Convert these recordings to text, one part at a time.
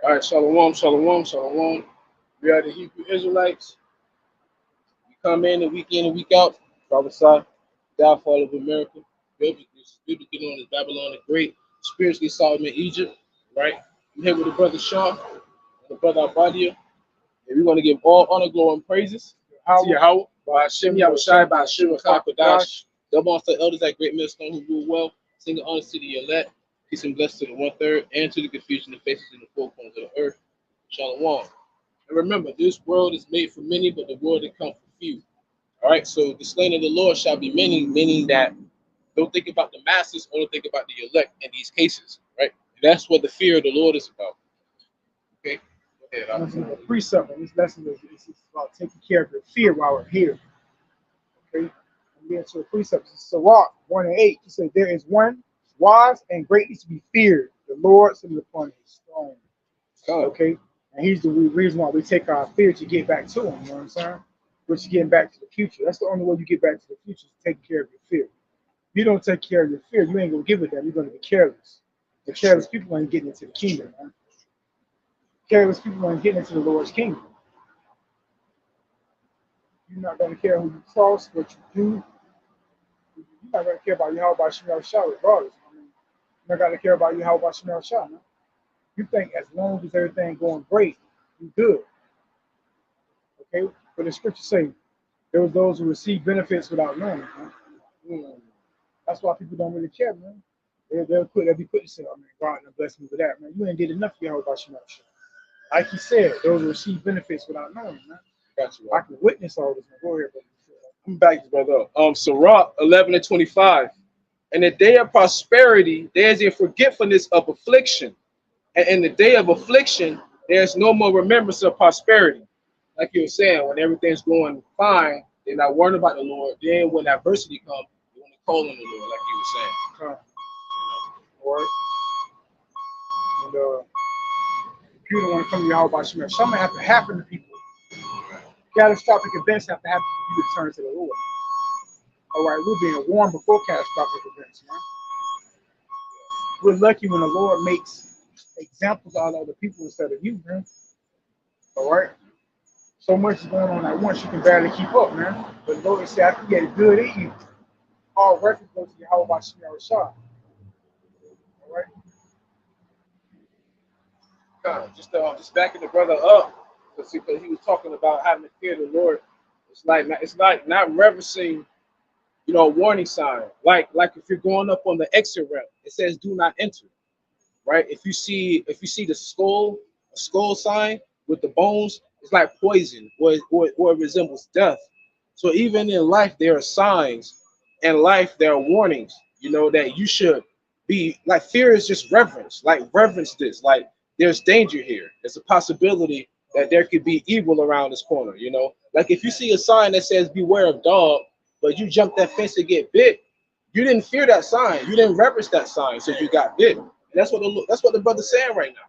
All right, shalom, shalom, shalom. We are the Hebrew Israelites. We come in and week out. Prophesy, downfall of America. Biblically known as Babylon the Great, spiritually Sodom in Egypt. Right? I'm here with the brother SHAM and the brother Abadia. And we want to give all honor, glory, and praises to Yahawah, by Hashem, YAHAWASHI, by Hashem, QADASH. The monster elders at Great Millstone who rule well, singing honor to the elect. Peace and blessings to the 1/3 and to the confusion that faces in the four corners of the earth. Shalom. And remember, this world is made for many, but the world that comes for few. All right, so the slain of the Lord shall be many, meaning that don't think about the masses, only think about the elect in these cases, right? And that's what the fear of the Lord is about. Okay? Go ahead. The precept in this lesson is about taking care of your fear while we're here. Okay? And then to the precept, Sirach 1:8, he said, there is one wise and greatly to be feared. The Lord sits upon his throne. Okay? And he's the reason why we take our fear to get back to him. You know what I'm saying? Which is getting back to the future. That's the only way you get back to the future, is taking care of your fear. If you don't take care of your fear, you ain't going to give it that. You're going to be careless. The careless people ain't getting into the kingdom, man. Careless people ain't getting into the Lord's kingdom. You're not going to care who you cross, what you do. You're not going to care about YAHAWASHI regardless. I mean, you're not going to care about YAHAWASHI, man. You think as long as everything going great, you're good. Okay? But the scripture say there was those who receive benefits without knowing it, man. That's why people don't really care, man. They'll be quick to say, oh man, God done bless me with that, man. You ain't did enough for YAHAWASHI. Like he said, those who receive benefits without knowing it, man. Got you. I can witness all this, man. Go ahead, brother. I'm back, brother. Sirach 11:25. In the day of prosperity, there is a forgetfulness of affliction. And in the day of affliction, there's no more remembrance of prosperity. Like you were saying, when everything's going fine, they're not worrying about the Lord. Then when adversity comes, they want to call on the Lord, like you were saying. All right. And if you don't want to come to YAHAWASHI, something have to happen to people. Catastrophic events have to happen for you to turn to the Lord. All right, we're being warned before catastrophic events, man. We're lucky when the Lord makes examples out of other people instead of you, man. All right? So much is going on at once, you can barely keep up, man. But the Lord said, after you get good in you, all records go to YAHAWASHI. All right? Just backing the brother up, because he was talking about having to fear the Lord. It's like not reverencing, a warning sign. Like if you're going up on the exit ramp, it says "Do not enter." Right? If you see the skull sign with the bones, it's like poison, or it resembles death. So even in life, there are signs. In life, there are warnings. That you should be like. Fear is just reverence. Like reverence this. Like there's danger here. There's a possibility that there could be evil around this corner. Like if you see a sign that says "Beware of dog," but you jump that fence to get bit, you didn't fear that sign. You didn't reverence that sign, so you got bit. And that's what the brother's saying right now.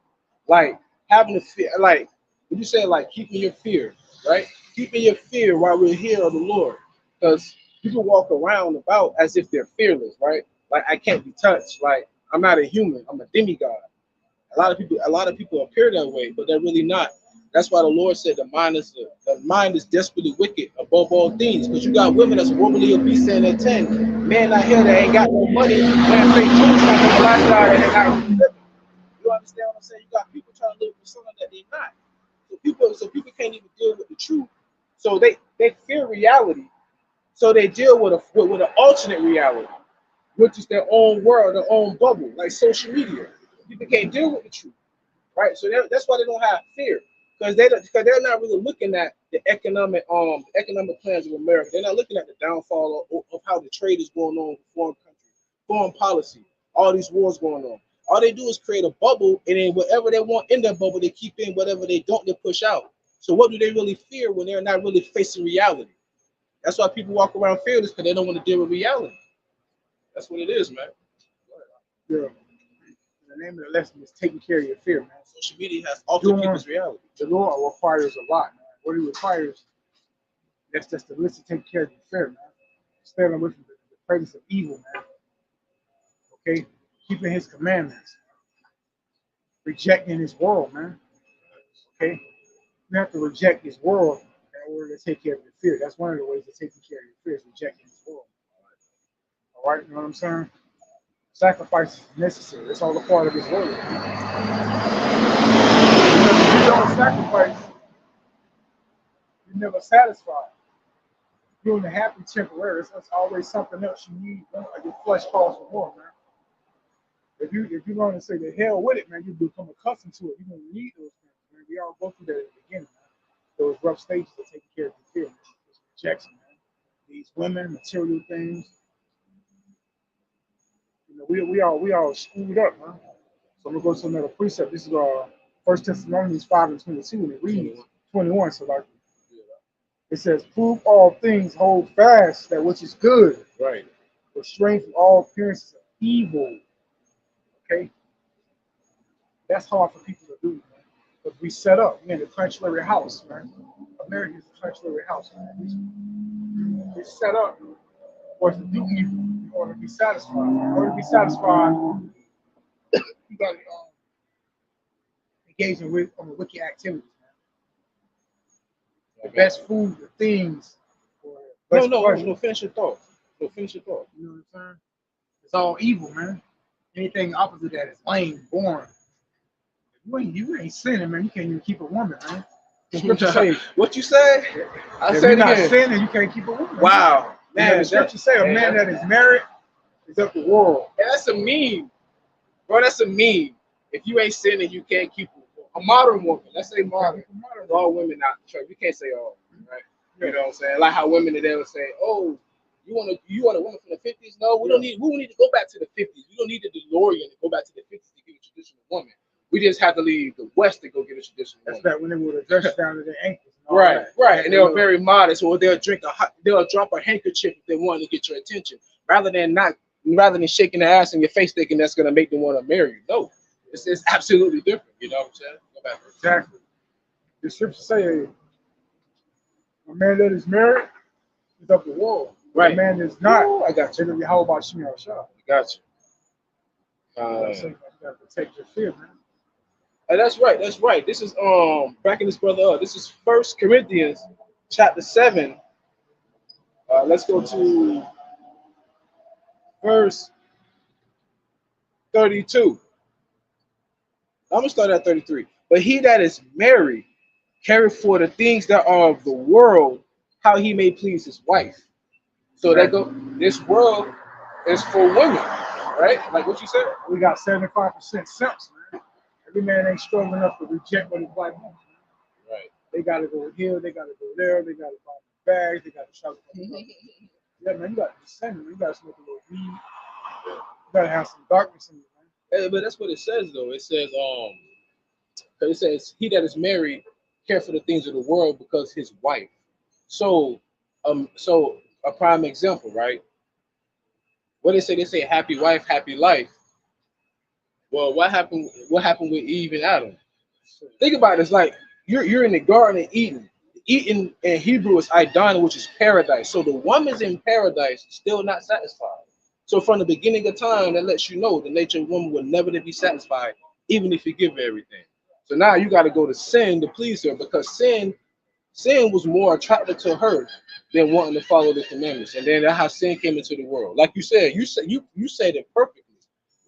Like having a fear, like what you say, like keeping your fear, right? Keeping your fear while we're here of the Lord, because people walk around about as if they're fearless, right? Like I can't be touched. Like I'm not a human. I'm a demigod. A lot of people appear that way, but they're really not. That's why the Lord said the mind is desperately wicked above all things. Because you got women that's womanly obese saying they're 10. Men out here that ain't got no money, man, fake jokes on the lifestyle and they got living. You understand what I'm saying? You got people trying to live for something that they're not. So people can't even deal with the truth. So they fear reality. So they deal with an alternate reality, which is their own world, their own bubble, like social media. People can't deal with the truth, right? So that's why they don't have fear, because they're not really looking at the economic plans of America. They're not looking at the downfall of how the trade is going on with foreign countries, foreign policy, all these wars going on. All they do is create a bubble, and then whatever they want in that bubble, they keep in. Whatever they don't, they push out. So what do they really fear when they're not really facing reality? That's why people walk around fearless, because they don't want to deal with reality. That's what it is, man. Yeah. The name of the lesson is taking care of your fear, man. Social media has altered people's reality. The Lord requires a lot, man. What he requires, that's just the list to take care of your fear, man. Staying away from the presence of evil, man. Okay? Keeping his commandments. Rejecting his world, man. Okay, you have to reject this world in order to take care of your fear. That's one of the ways of taking care of your fear is rejecting this world. All right, you know what I'm saying? Sacrifice is necessary. It's all a part of His word. Because if you don't sacrifice, you're never satisfied. You're only happy temporary. It's always something else you need. Man. Like your flesh calls for more, man. If you learn to say the hell with it, man, you become accustomed to it. You're gonna need those things, man. We all go through that at the beginning, man. Those rough stages of taking care of your fear, man. It's rejection, man. These women, material things. You know, we all screwed up, man. So I'm gonna go to another precept. This is 1 Thessalonians 5:22, and it reads 21. So like it says, prove all things, hold fast that which is good. Right. Restrain from all appearances of evil. Okay? That's hard for people to do, man. Because we set up, man, the sanctuary house, man. America is a sanctuary house, man. We set up for us to do evil in order to be satisfied. In order to be satisfied, you got to engage in wicked activities, man. The best food, the things. No, finish your thought. No, finish your thought. You know what I'm saying? It's all evil, man. Anything opposite of that is lame, boring. You ain't sinning, man. You can't even keep a woman, man. The scripture say, what you say? I if say you're it not again. sinning, you can't keep a woman. Wow, man. The scripture say a man that is married is of the world. Yeah, that's a meme, bro. That's a meme. If you ain't sinning, you can't keep a modern woman. Let's say modern. All women not true. We can't say all, right? You know what I'm saying? Like how women today will say, "Oh, you want a woman from the 50s?" No, we don't need to go back to the 50s. We don't need the DeLorean to go back to the 50s to get a traditional woman. We just have to leave the West to go get a traditional woman. That's back when they would have dressed down to their ankles. Right. And they were very modest, or they'll drop a handkerchief if they want to get your attention, rather than shaking their ass in your face thinking that's gonna make them want to marry you. No, it's absolutely different. You know what I'm saying? Go back. Exactly. The scripture say a man that is married is of the world. Right. A man that is not. Ooh, I got you. YAHAWASHI. I got you. You gotta protect your fear, man. That's right. This is backing this brother up. This is 1 Corinthians chapter 7. Let's go to verse 32. I'm gonna start at 33. But he that is married careth for the things that are of the world, how he may please his wife. So this world is for women, right? Like what you said. We got 75% simps, man. Every man ain't strong enough to reject what his wife wants. Right. They gotta go here, they gotta go there, they gotta buy bags, they gotta shop. Yeah, man, you gotta be sinning, you gotta smoke a little weed, you gotta have some darkness in you, man. But that's what it says though. It says he that is married care for the things of the world because his wife. So a prime example, right? What they say happy wife, happy life. Well, what happened with Eve and Adam? Think about it. It's like you're in the garden of Eden. Eden in Hebrew is Idon, which is paradise. So the woman's in paradise, still not satisfied. So from the beginning of time, that lets you know the nature of woman will never be satisfied, even if you give her everything. So now you got to go to sin to please her, because sin was more attracted to her than wanting to follow the commandments. And then that's how sin came into the world. Like you said it perfectly.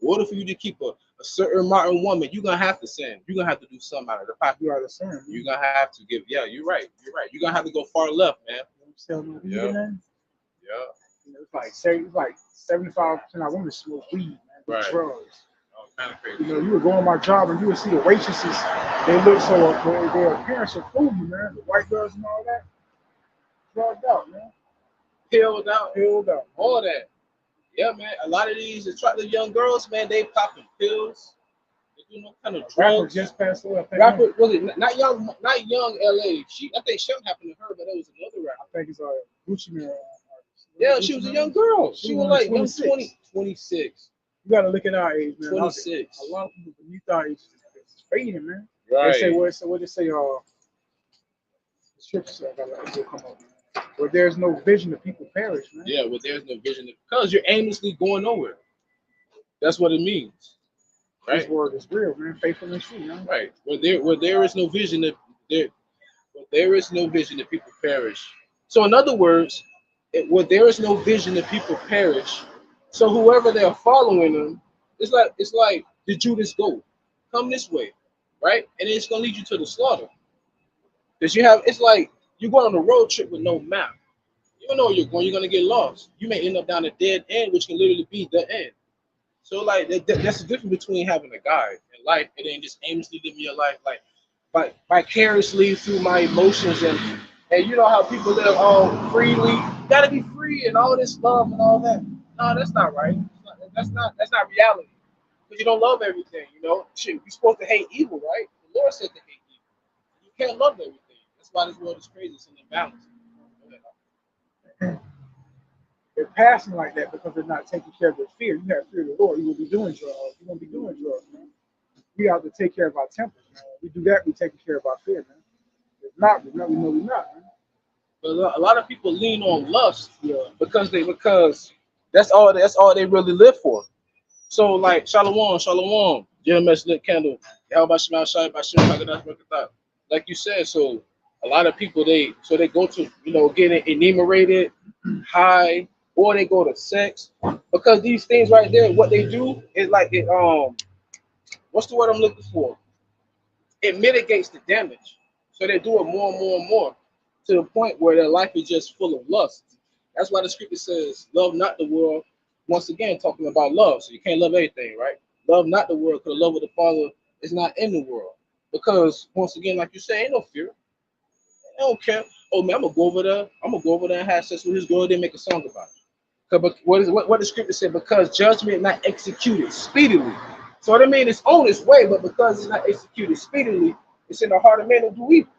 In order for you to keep a certain modern woman, you're gonna have to sin. You're gonna have to do something out of the pocket. You are the sin. You're gonna have to give. Yeah, you're right. You're gonna have to go far left, man. Yeah. Yeah. It's like 75% of women smoke weed, man. Right. Drugs. Oh, kind of crazy. You know, you would go on my job and you would see the waitresses. They look so their appearance will fool you, man. The white girls and all that. Drugged out, man. Pilled out. All that. Yeah, man. A lot of these attractive young girls, man, they popping pills. They do no kind of drugs. Rapper just passed away. Rapper was it not young LA? I think something happened to her, but it was another rapper. I think it's Gucci Mane. Yeah, she was a young girl. She was like 26. 26. You gotta look at our age, man. 26. A lot of people beneath our age is fading, man. Right. They say what they say. The scripture will come up. Where there's no vision, the people perish, man. Yeah, where there's no vision, because you're aimlessly going nowhere. That's what it means. Right? His word is real, man. Faithful and true, man. Right. Where there is no vision, there is no vision, the people perish. So in other words, where there is no vision, the people perish. So whoever they are following them, it's like the Judas goat. Come this way, right? And it's gonna lead you to the slaughter. Because it's like you go on a road trip with no map. You don't know where you're going, you're gonna get lost. You may end up down a dead end, which can literally be the end. So like that's the difference between having a guide in life and then just aimlessly living your life like vicariously through my emotions and you know how people live all freely. You gotta be free and all this love and all that. No, that's not right. That's not reality. Because you don't love everything, you know. Shit, you're supposed to hate evil, right? The Lord said to hate evil. You can't love everything. That's why this world is crazy. It's an imbalance. They're passing like that because they're not taking care of their fear. You have fear of the Lord, you will be doing drugs. You're gonna be doing drugs, man. We have to take care of our tempers, man. When we do that, we're taking care of our fear, man. If not, we know we're not, man. But a lot of people lean on lust, because that's all they really live for. So like shalom, JMS lit candle, YAHAWASHI, QADASH, like you said. So a lot of people they go to get it enumerated, high, or they go to sex because these things right there, what they do is like it what's the word I'm looking for? It mitigates the damage. So they do it more and more and more to the point where their life is just full of lust. That's why the scripture says, love not the world. Once again, talking about love. So you can't love everything, right? Love not the world, because the love of the Father is not in the world. Because once again, like you say, ain't no fear. I don't care. Oh man, I'm gonna go over there. I'm gonna go over there and have sex with his girl. Then make a song about it. But what the scripture said? Because judgment not executed speedily. So what I mean, it's on its way, but because it's not executed speedily, it's in the heart of men to do evil.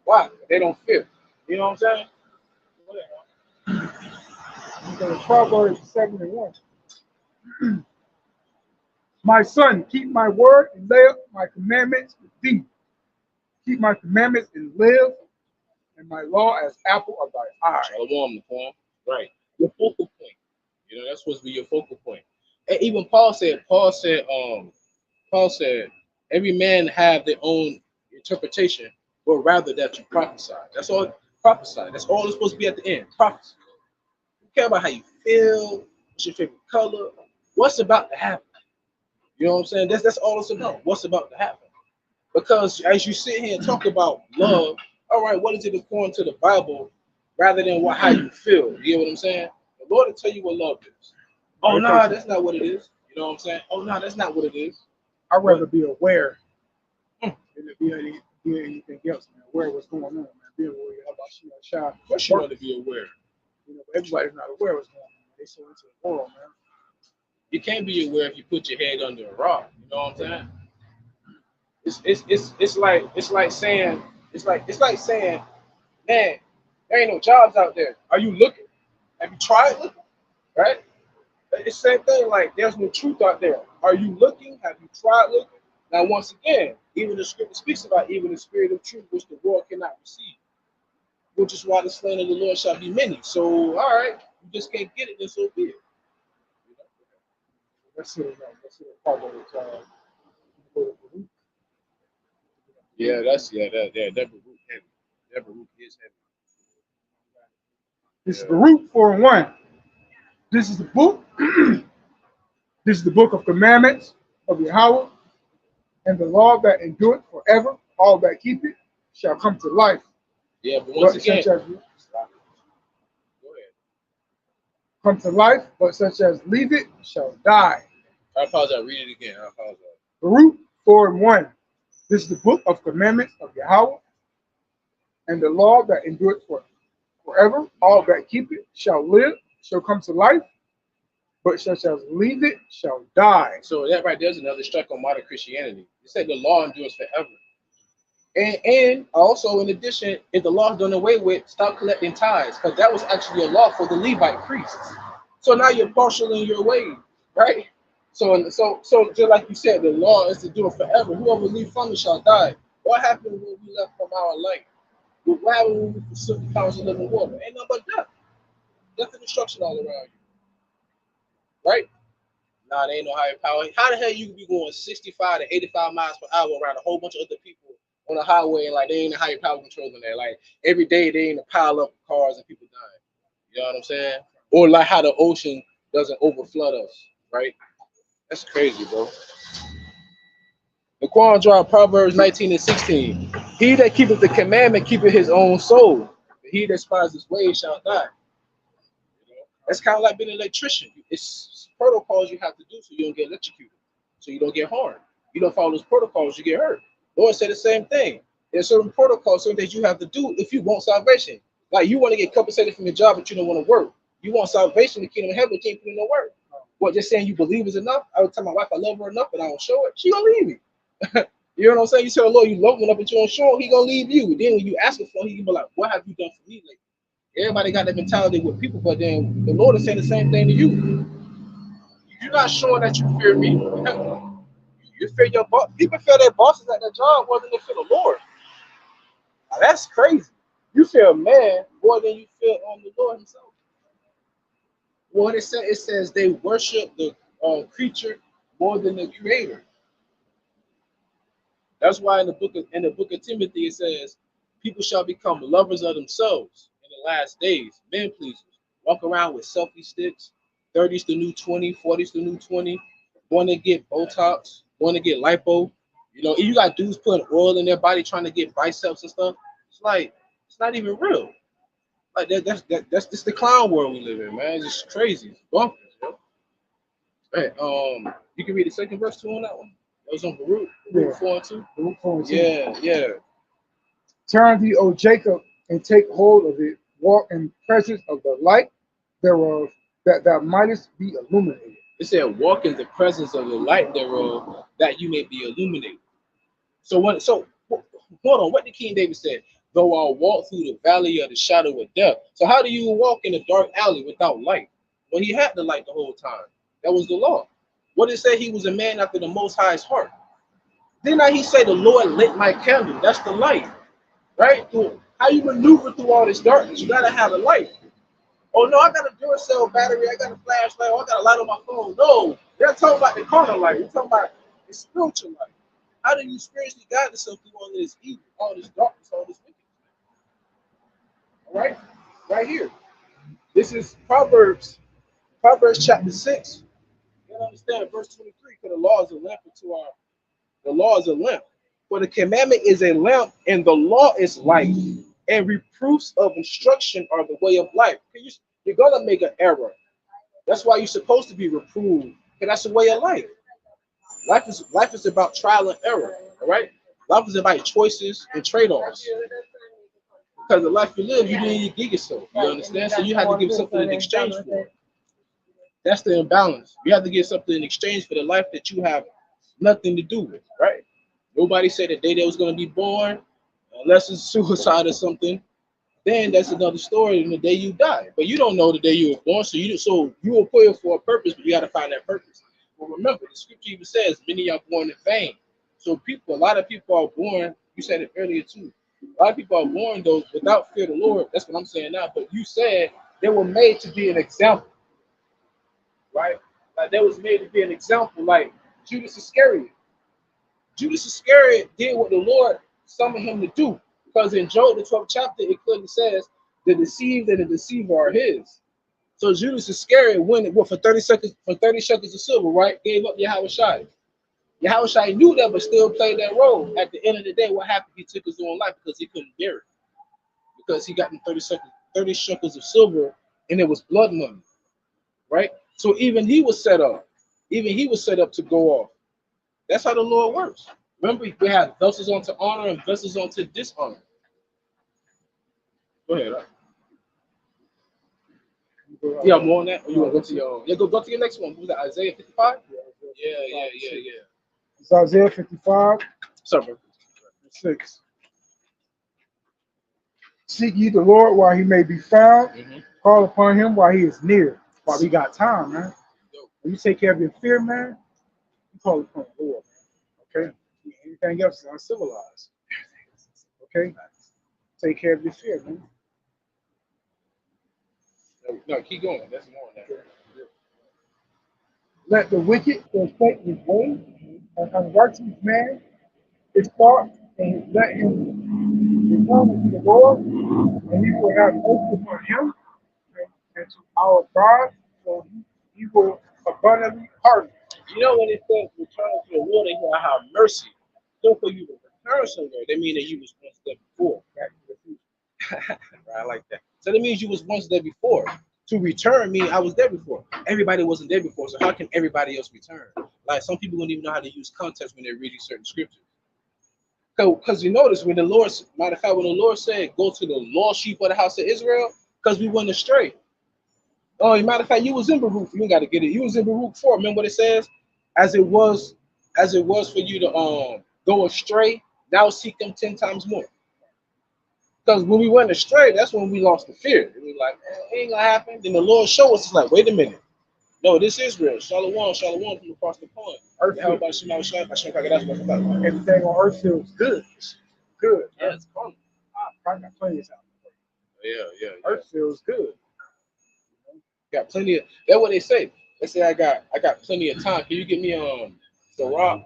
Why? They don't fear. You know what I'm saying? Because Proverbs 7:1. My son, keep my word and lay up my commandments with thee. Keep my commandments and live, and my law as apple of thy eye. Shalom, right? Your focal point. That's supposed to be your focal point. And even Paul said, every man have their own interpretation, but rather that you prophesy. That's all. Prophesy. That's all it's supposed to be at the end. Prophecy. You care about how you feel. What's your favorite color? What's about to happen? You know what I'm saying? That's all it's about. What's about to happen? Because as you sit here and talk about love, all right, what is it according to the Bible, rather than how you feel? You get what I'm saying? The Lord will tell you what love is. Oh no, that's not what it is. You know what I'm saying? Oh no, that's not what it is. I'd rather be aware than to be anything else, man. Aware of what's going on, man. Be aware of YAHAWASHI. Of course you want to be aware. But everybody's not aware of what's going on. They so into the world, man. You can't be aware if you put your head under a rock. You know what I'm saying? It's like saying, man, there ain't no jobs out there. Are you looking? Have you tried looking? Right? It's the same thing. Like there's no truth out there. Are you looking? Have you tried looking? Now, once again, even the scripture speaks about even the spirit of truth, which the world cannot receive, which is why the slain of the Lord shall be many. So, all right, you just can't get it, then so be it. Let's see part of it. That root heavy. That root is heavy. This is the root 4:1. This is the book. This is the book of commandments of Yahweh, and the law that endureth forever. All that keep it shall come to life. Yeah, but once again, go ahead. Come to life, but such as leave it shall die. I apologize. Read it again. I apologize. Baruch 4:1. This is the book of commandments of Yahweh, and the law that endureth forever. All that keep it shall come to life, but such as leave it shall die. So that right there's another strike on modern Christianity. It said the law endures forever. And also, in addition, if the law is done away with, stop collecting tithes, because that was actually a law for the Levite priests. So now you're partial in your ways, right? So just like you said, the law is to do it forever. Whoever leaves from it shall die. What happened when we left from our light? What happened when we forsook the powers of living water? Ain't nothing but death. Death and destruction all around you. Right? Nah, there ain't no higher power. How the hell you be going 65 to 85 miles per hour around a whole bunch of other people on the highway and like they ain't a higher power controlling that? Like every day they ain't a pile up cars and people dying. You know what I'm saying? Or like how the ocean doesn't overflood us, right? That's crazy, bro. The Quran draw Proverbs 19 and 16. He that keepeth the commandment keepeth his own soul. But he that spies his ways shall die. You know? That's kind of like being an electrician. It's protocols you have to do so you don't get electrocuted, so you don't get harmed. You don't follow those protocols, you get hurt. Lord said the same thing. There's certain protocols, certain things you have to do if you want salvation. Like you want to get compensated from your job, but you don't want to work. You want salvation, the kingdom of heaven, you can't put in no work. What, just saying you believe is enough? I would tell my wife I love her enough, but I don't show it. She gonna leave me. You know what I'm saying? You tell the Lord you love him enough, but you don't show him, he gonna leave you. Then when you ask him for, he can be like, "What have you done for me lately?" Everybody got that mentality with people, but then the Lord is saying the same thing to you. You're not showing that you fear me. You fear your boss. People fear their bosses at their job more than they fear the Lord. Now, that's crazy. You fear man more than you fear the Lord himself. What it says they worship the creature more than the creator. That's why in the book of Timothy it says, people shall become lovers of themselves in the last days, men pleasers, walk around with selfie sticks, 30's the new 20, 40's the new 20, want to get Botox, want to get lipo. You know, you got dudes putting oil in their body trying to get biceps and stuff. It's like, it's not even real. Like that's just the clown world we live in, man. It's just crazy. It's bonkers, yo. Hey, you can read the second verse too on that one. That was on Baruch, Yeah. 4 and 2. Baruch 4 and 2. Yeah. Turn thee, O Jacob, and take hold of it. Walk in presence of the light thereof, that thou mightest be illuminated. It said, walk in the presence of the light thereof, that you may be illuminated. So hold on, what did King David say? Though I walk through the valley of the shadow of death. So how do you walk in a dark alley without light? Well, he had the light the whole time. That was the law. What did it say? He was a man after the Most High's heart. Didn't he say the Lord lit my candle? That's the light, right? How you maneuver through all this darkness? You gotta have a light. Oh no, I got a Duracell battery, I got a flashlight, I got a light on my phone. No, they're talking about the carnal light. You're talking about the spiritual light. How do you spiritually guide yourself through all this evil, all this darkness, all this wickedness? All right, right here. This is Proverbs chapter 6. You gotta understand verse 23, because the law is a lamp unto our the law is a lamp. For the commandment is a lamp, and the law is light. And reproofs of instruction are the way of life. You're gonna make an error. That's why you're supposed to be reproved, because that's the way of life. Life is about trial and error. All right. Life is about choices and trade-offs. Because the life you live, you need to give yourself. You understand? So you have to give something in exchange for it. That's the imbalance. You have to give something in exchange for the life that you have nothing to do with, right? Nobody said the day they was going to be born, unless it's suicide or something. Then that's another story than the day you die. But you don't know the day you were born, so you were put here for a purpose, but you got to find that purpose. Well, remember, the scripture even says, many are born in vain. So a lot of people are born, you said it earlier too, a lot of people are born, though, without fear of the Lord. That's what I'm saying now. But you said they were made to be an example, right? Like they was made to be an example, like Judas Iscariot. Judas Iscariot did what the Lord summoned him to do. Because in Job, the 12th chapter, it clearly says, the deceived and the deceiver are his. So Judas Iscariot went for 30 shekels of silver, right? Gave up YAHAWASHI. YAHAWASHI knew that, but still played that role. At the end of the day, what happened? He took his own life because he couldn't bear it. Because he got them 30 shekels of silver, and it was blood money, right? So even he was set up. Even he was set up to go off. That's how the Lord works. Remember, we have vessels unto honor and vessels unto dishonor. Go ahead. Yeah, more on that. Or you want to go to your go to your next one? What was that, Isaiah 55? Yeah. It's Isaiah 55. Sorry, bro. 6. Seek ye the Lord while he may be found. Call upon him while he is near. While we got time, man. When you take care of your fear, man, you call upon the Lord, man. Okay? Anything else is uncivilized. Okay? Take care of your fear, man. No, keep going. That's more on that. Let the wicked forsake his way, and unrighteous man his thoughts, and let him return unto the Lord, and he will have mercy upon him and to our God, so he will abundantly pardon. You know when it says return to the Lord and he'll have mercy. So for you to return somewhere, that means that you was once there before. Back to the future. Right, I like that. So that means you was once there before. To return means I was there before. Everybody wasn't there before, so how can everybody else return? Like some people don't even know how to use context when they're reading certain scriptures. Because you notice when the Lord, matter of fact, when the Lord said, go to the lost sheep of the house of Israel, because we went astray. Oh, matter of fact, you was in Baruch. You ain't got to get it. You was in Baruch 4. Remember what it says? As it was for you to go astray, now seek them 10 times more. Because when we went astray, that's when we lost the fear. And we like, man, it ain't gonna happen. Then the Lord showed us, it's like, wait a minute. No, this is Israel. Shalom, shalom from across the pond. YAHAWASHI, YAHAWASHI. Everything on earth feels good. Good. Yeah, it's fun. I got plenty of time. Yeah. Earth feels good. Got plenty of. That's what they say. They say I got plenty of time. Can you give me Sirach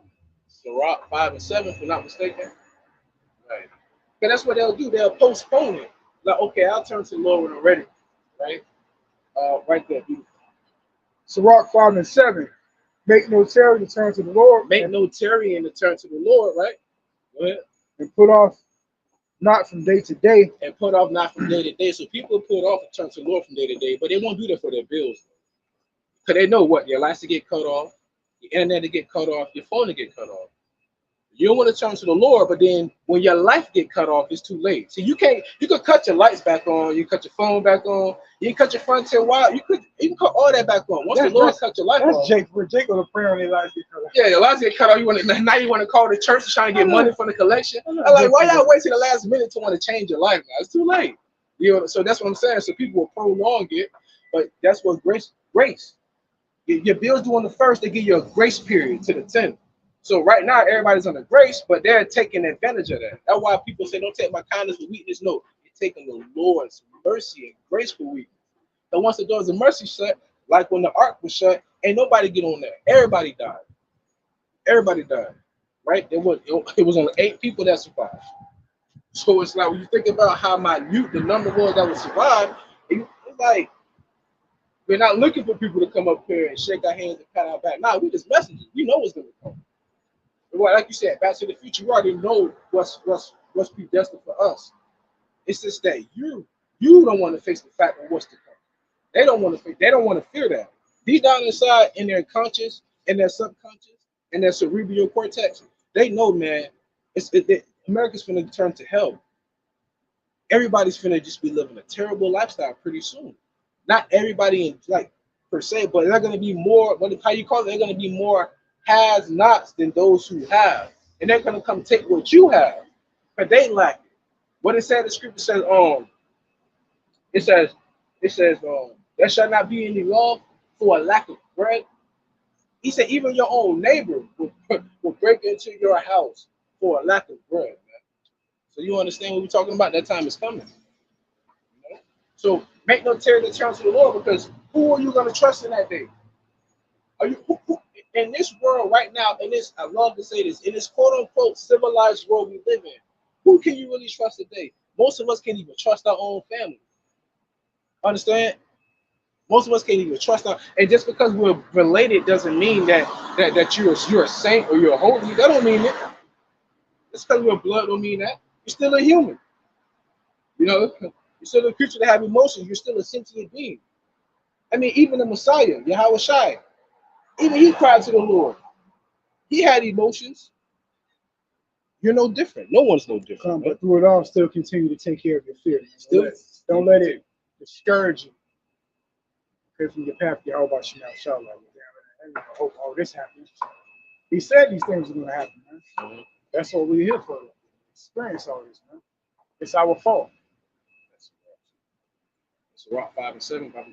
5 and 7, if I'm not mistaken? Right. Because that's what they'll do. They'll postpone it. Like, okay, I'll turn to the Lord when I'm ready. Right? Right there. Beautiful. Sirach 5 and 7. Make no tarry to turn to the Lord. Make no tarrying to turn to the Lord, right? Go ahead. And put off not from day to day. And put off not from day to day. So people put off and turn to the Lord from day to day, but they won't do that for their bills. Because they know what? Their lights to get cut off, your internet to get cut off, your phone to get cut off. You don't want to turn to the Lord, but then when your life get cut off, it's too late. So you could cut your lights back on, you cut your phone back on, you can cut your front tail wire, you can cut all that back on. Once the Lord cut your life off. Jake on the prayer on their lives get cut off. Yeah, your lights get cut off. Now you want to call the church trying to get money from the collection. I'm like, why y'all wait till the last minute to want to change your life now? It's too late. So that's what I'm saying. So people will prolong it, but that's what grace. Your bills due on the first, they give you a grace period to the 10th. So right now, everybody's under grace, but they're taking advantage of that. That's why people say, don't take my kindness for weakness. No, you're taking the Lord's mercy and grace for weakness. And once the doors of mercy shut, like when the ark was shut, ain't nobody get on there. Everybody died. Everybody died, right? It was only 8 people that survived. So it's like, when you think about how minute the number was that would survive, it's like, we're not looking for people to come up here and shake our hands and pat our back. Nah, we just messengers. We know what's going to come. Well, like you said, back to the future, you already know what's predestined for us. It's just that you don't want to face the fact of what's to come. They don't want to fear that. Deep down inside, in their conscious, in their subconscious, in their cerebral cortex, they know, man, America's finna turn to hell. Everybody's finna just be living a terrible lifestyle pretty soon. Not everybody like per se, but they're gonna be more. How you call it? They're gonna be more has-nots than those who have, and they're gonna come take what you have, but they lack it. What it said, the scripture says, it says, there shall not be any love for a lack of bread. He said, even your own neighbor will break into your house for a lack of bread. Man. So you understand what we're talking about? That time is coming. You know? So make no terror to turn to the Lord, because who are you going to trust in that day? Are you who in this world right now? In this, I love to say this, in this quote unquote civilized world we live in, who can you really trust today? Most of us can't even trust our own family. Understand? Most of us can't even trust our, and just because we're related doesn't mean that you're a saint or you're holy. That don't mean it. Just because we're blood don't mean that. You're still a human. You know, you're still a creature that have emotions. You're still a sentient being. I mean, even the Messiah, YAHAWASHI, even he cried to the Lord. He had emotions. You're no different. No one's no different. But through it all, still continue to take care of your fear. Don't let it discourage you. Okay, from your path, YAHAWASHI, YAHAWASHI. I hope all this happens. He said these things are going to happen, man. Mm-hmm. That's what we're here for. Experience all this, man. It's our fault. Sirach 5 and 7. Let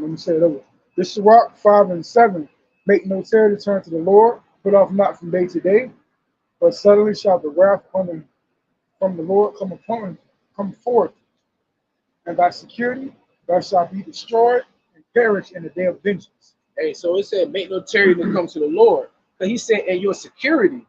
me say it over. This Sirach 5 and 7. Make no terror to turn to the Lord. Put off not from day to day. But suddenly shall the wrath from the Lord come forth. And thy security thou shalt be destroyed and perish in the day of vengeance. Hey, so it said, make no tarry to come to the Lord. Because he said, in your security,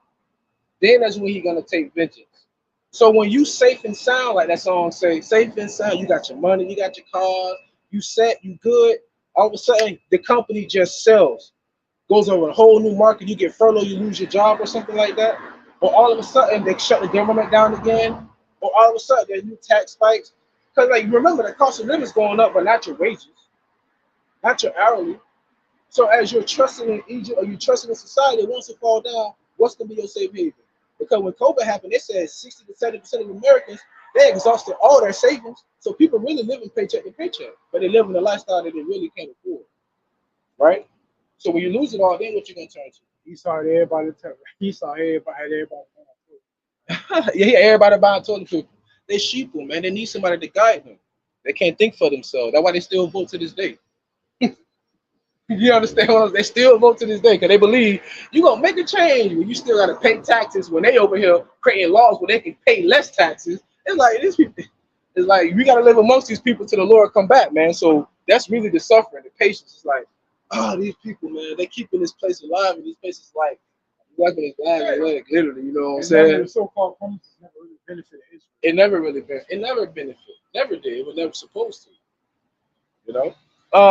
then that's when he's gonna take vengeance. So when you safe and sound, like that song say, safe and sound, you got your money, you got your cars, you set, you good. All of a sudden, the company just sells, goes over a whole new market. You get furloughed, you lose your job or something like that. Or all of a sudden, they shut the government down again. Or all of a sudden, there's new tax spikes. Because like remember, the cost of living is going up, but not your wages, not your hourly. So as you're trusting in Egypt or you're trusting in society, once it fall down, what's gonna be your safe haven? Because when COVID happened, they said 60 to 70% of Americans, they exhausted all their savings. So people really living paycheck to paycheck, but they live in a lifestyle that they really can't afford, right? So when you lose it all, then what you gonna turn to? He saw everybody. He saw everybody. Had everybody. Yeah, everybody buying toilet paper. They sheeple, man. They need somebody to guide them. They can't think for themselves. That's why they still vote to this day. You understand what I'm saying? They still vote to this day because they believe you're going to make a change when you still got to pay taxes when they over here creating laws where they can pay less taxes. It's like, these people, it's like we got to live amongst these people till the Lord come back, man. So that's really the suffering, the patience. It's like, oh, these people, man, they keeping this place alive, and this place is like, working his bag leg, literally, you know what I'm saying? The so-called promises never really benefited Israel. It never really benefited. It never benefited. Never did. It was never supposed to, you know?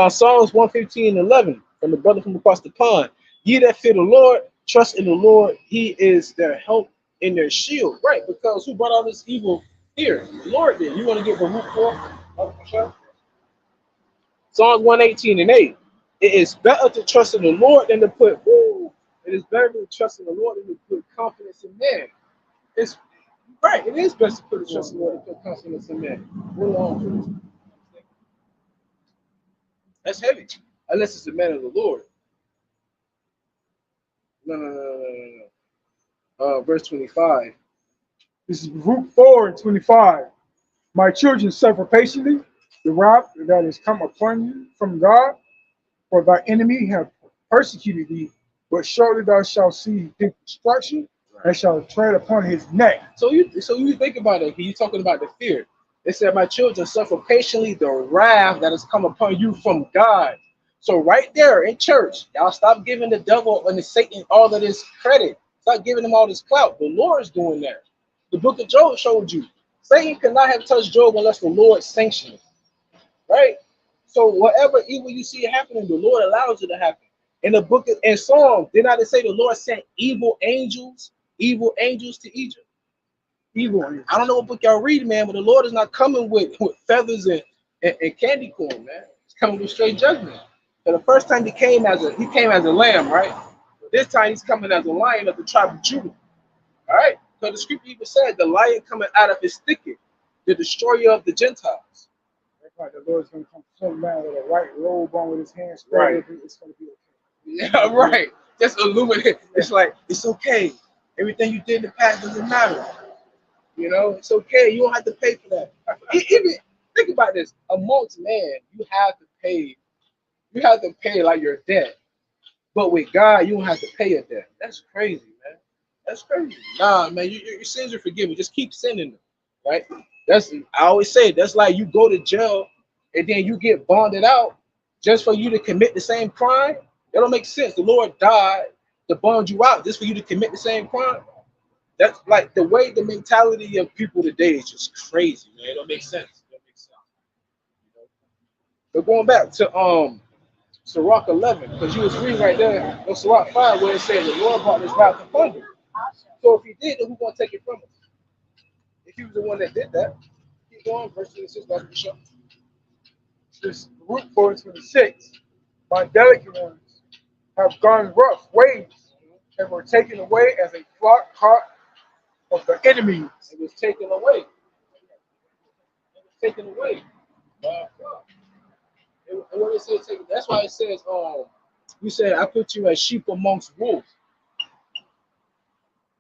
Psalms 115:11 from the brother from across the pond. Ye that fear the Lord, trust in the Lord. He is their help and their shield. Right, because who brought all this evil here? The Lord did. You want to get the root for? Sure. Psalms 118:8. It is better to trust in the Lord than to put. It is better to trust in the Lord than to put confidence in man. It's right. It is best to put trust in the Lord than to put confidence in man. Hold on. That's heavy. Unless it's the man of the Lord. No. Verse 25. This is root 4 and 25. My children suffer patiently the wrath that is come upon you from God, for thy enemy have persecuted thee, but surely thou shalt see his destruction and shalt tread upon his neck. So you think about it. You're talking about the fear. It said, my children suffer patiently the wrath that has come upon you from God. So right there in church, y'all stop giving the devil and the Satan all of this credit. Stop giving them all this clout. The Lord is doing that. The book of Job showed you. Satan could not have touched Job unless the Lord sanctioned it. Right? So whatever evil you see happening, the Lord allows it to happen. In the book of in Psalm, did not it say the Lord sent evil angels to Egypt? Evil. I don't know what book y'all read, man, but the Lord is not coming with feathers and candy corn, man. He's coming with straight judgment. So the first time he came as a lamb, right? This time he's coming as a lion of the tribe of Judah. All right? So the scripture even said the lion coming out of his thicket, the destroyer of the Gentiles. That's like the Lord's going to come some man with a white robe on with his hands spread. Right. It's going to be okay. Yeah, right. Just illuminate. It's like, it's okay. Everything you did in the past doesn't matter. You know, it's okay. You don't have to pay for that. Even think about this. Amongst man, you have to pay. You have to pay like your debt. But with God, you don't have to pay a debt. That's crazy, man. That's crazy. Nah, man, your sins are forgiven. Just keep sinning them, right? I always say that's like you go to jail and then you get bonded out just for you to commit the same crime. That don't make sense. The Lord died to bond you out just for you to commit the same crime. That's like the way the mentality of people today is just crazy, man. It don't make sense. It don't make sense. You know? But going back to Sirach 11, because you was reading right there in Sirach 5 where it says the Lord brought this wrath upon you. So if he did, then who's gonna take it from us? If he was the one that did that, keep going, verse 26, like the show. This root 4 and 26. My delicate ones have gone rough ways and were taken away as a flock caught of the enemies. It was taken away. It was taken away. And what it says, that's why it says, we said, I put you as sheep amongst wolves.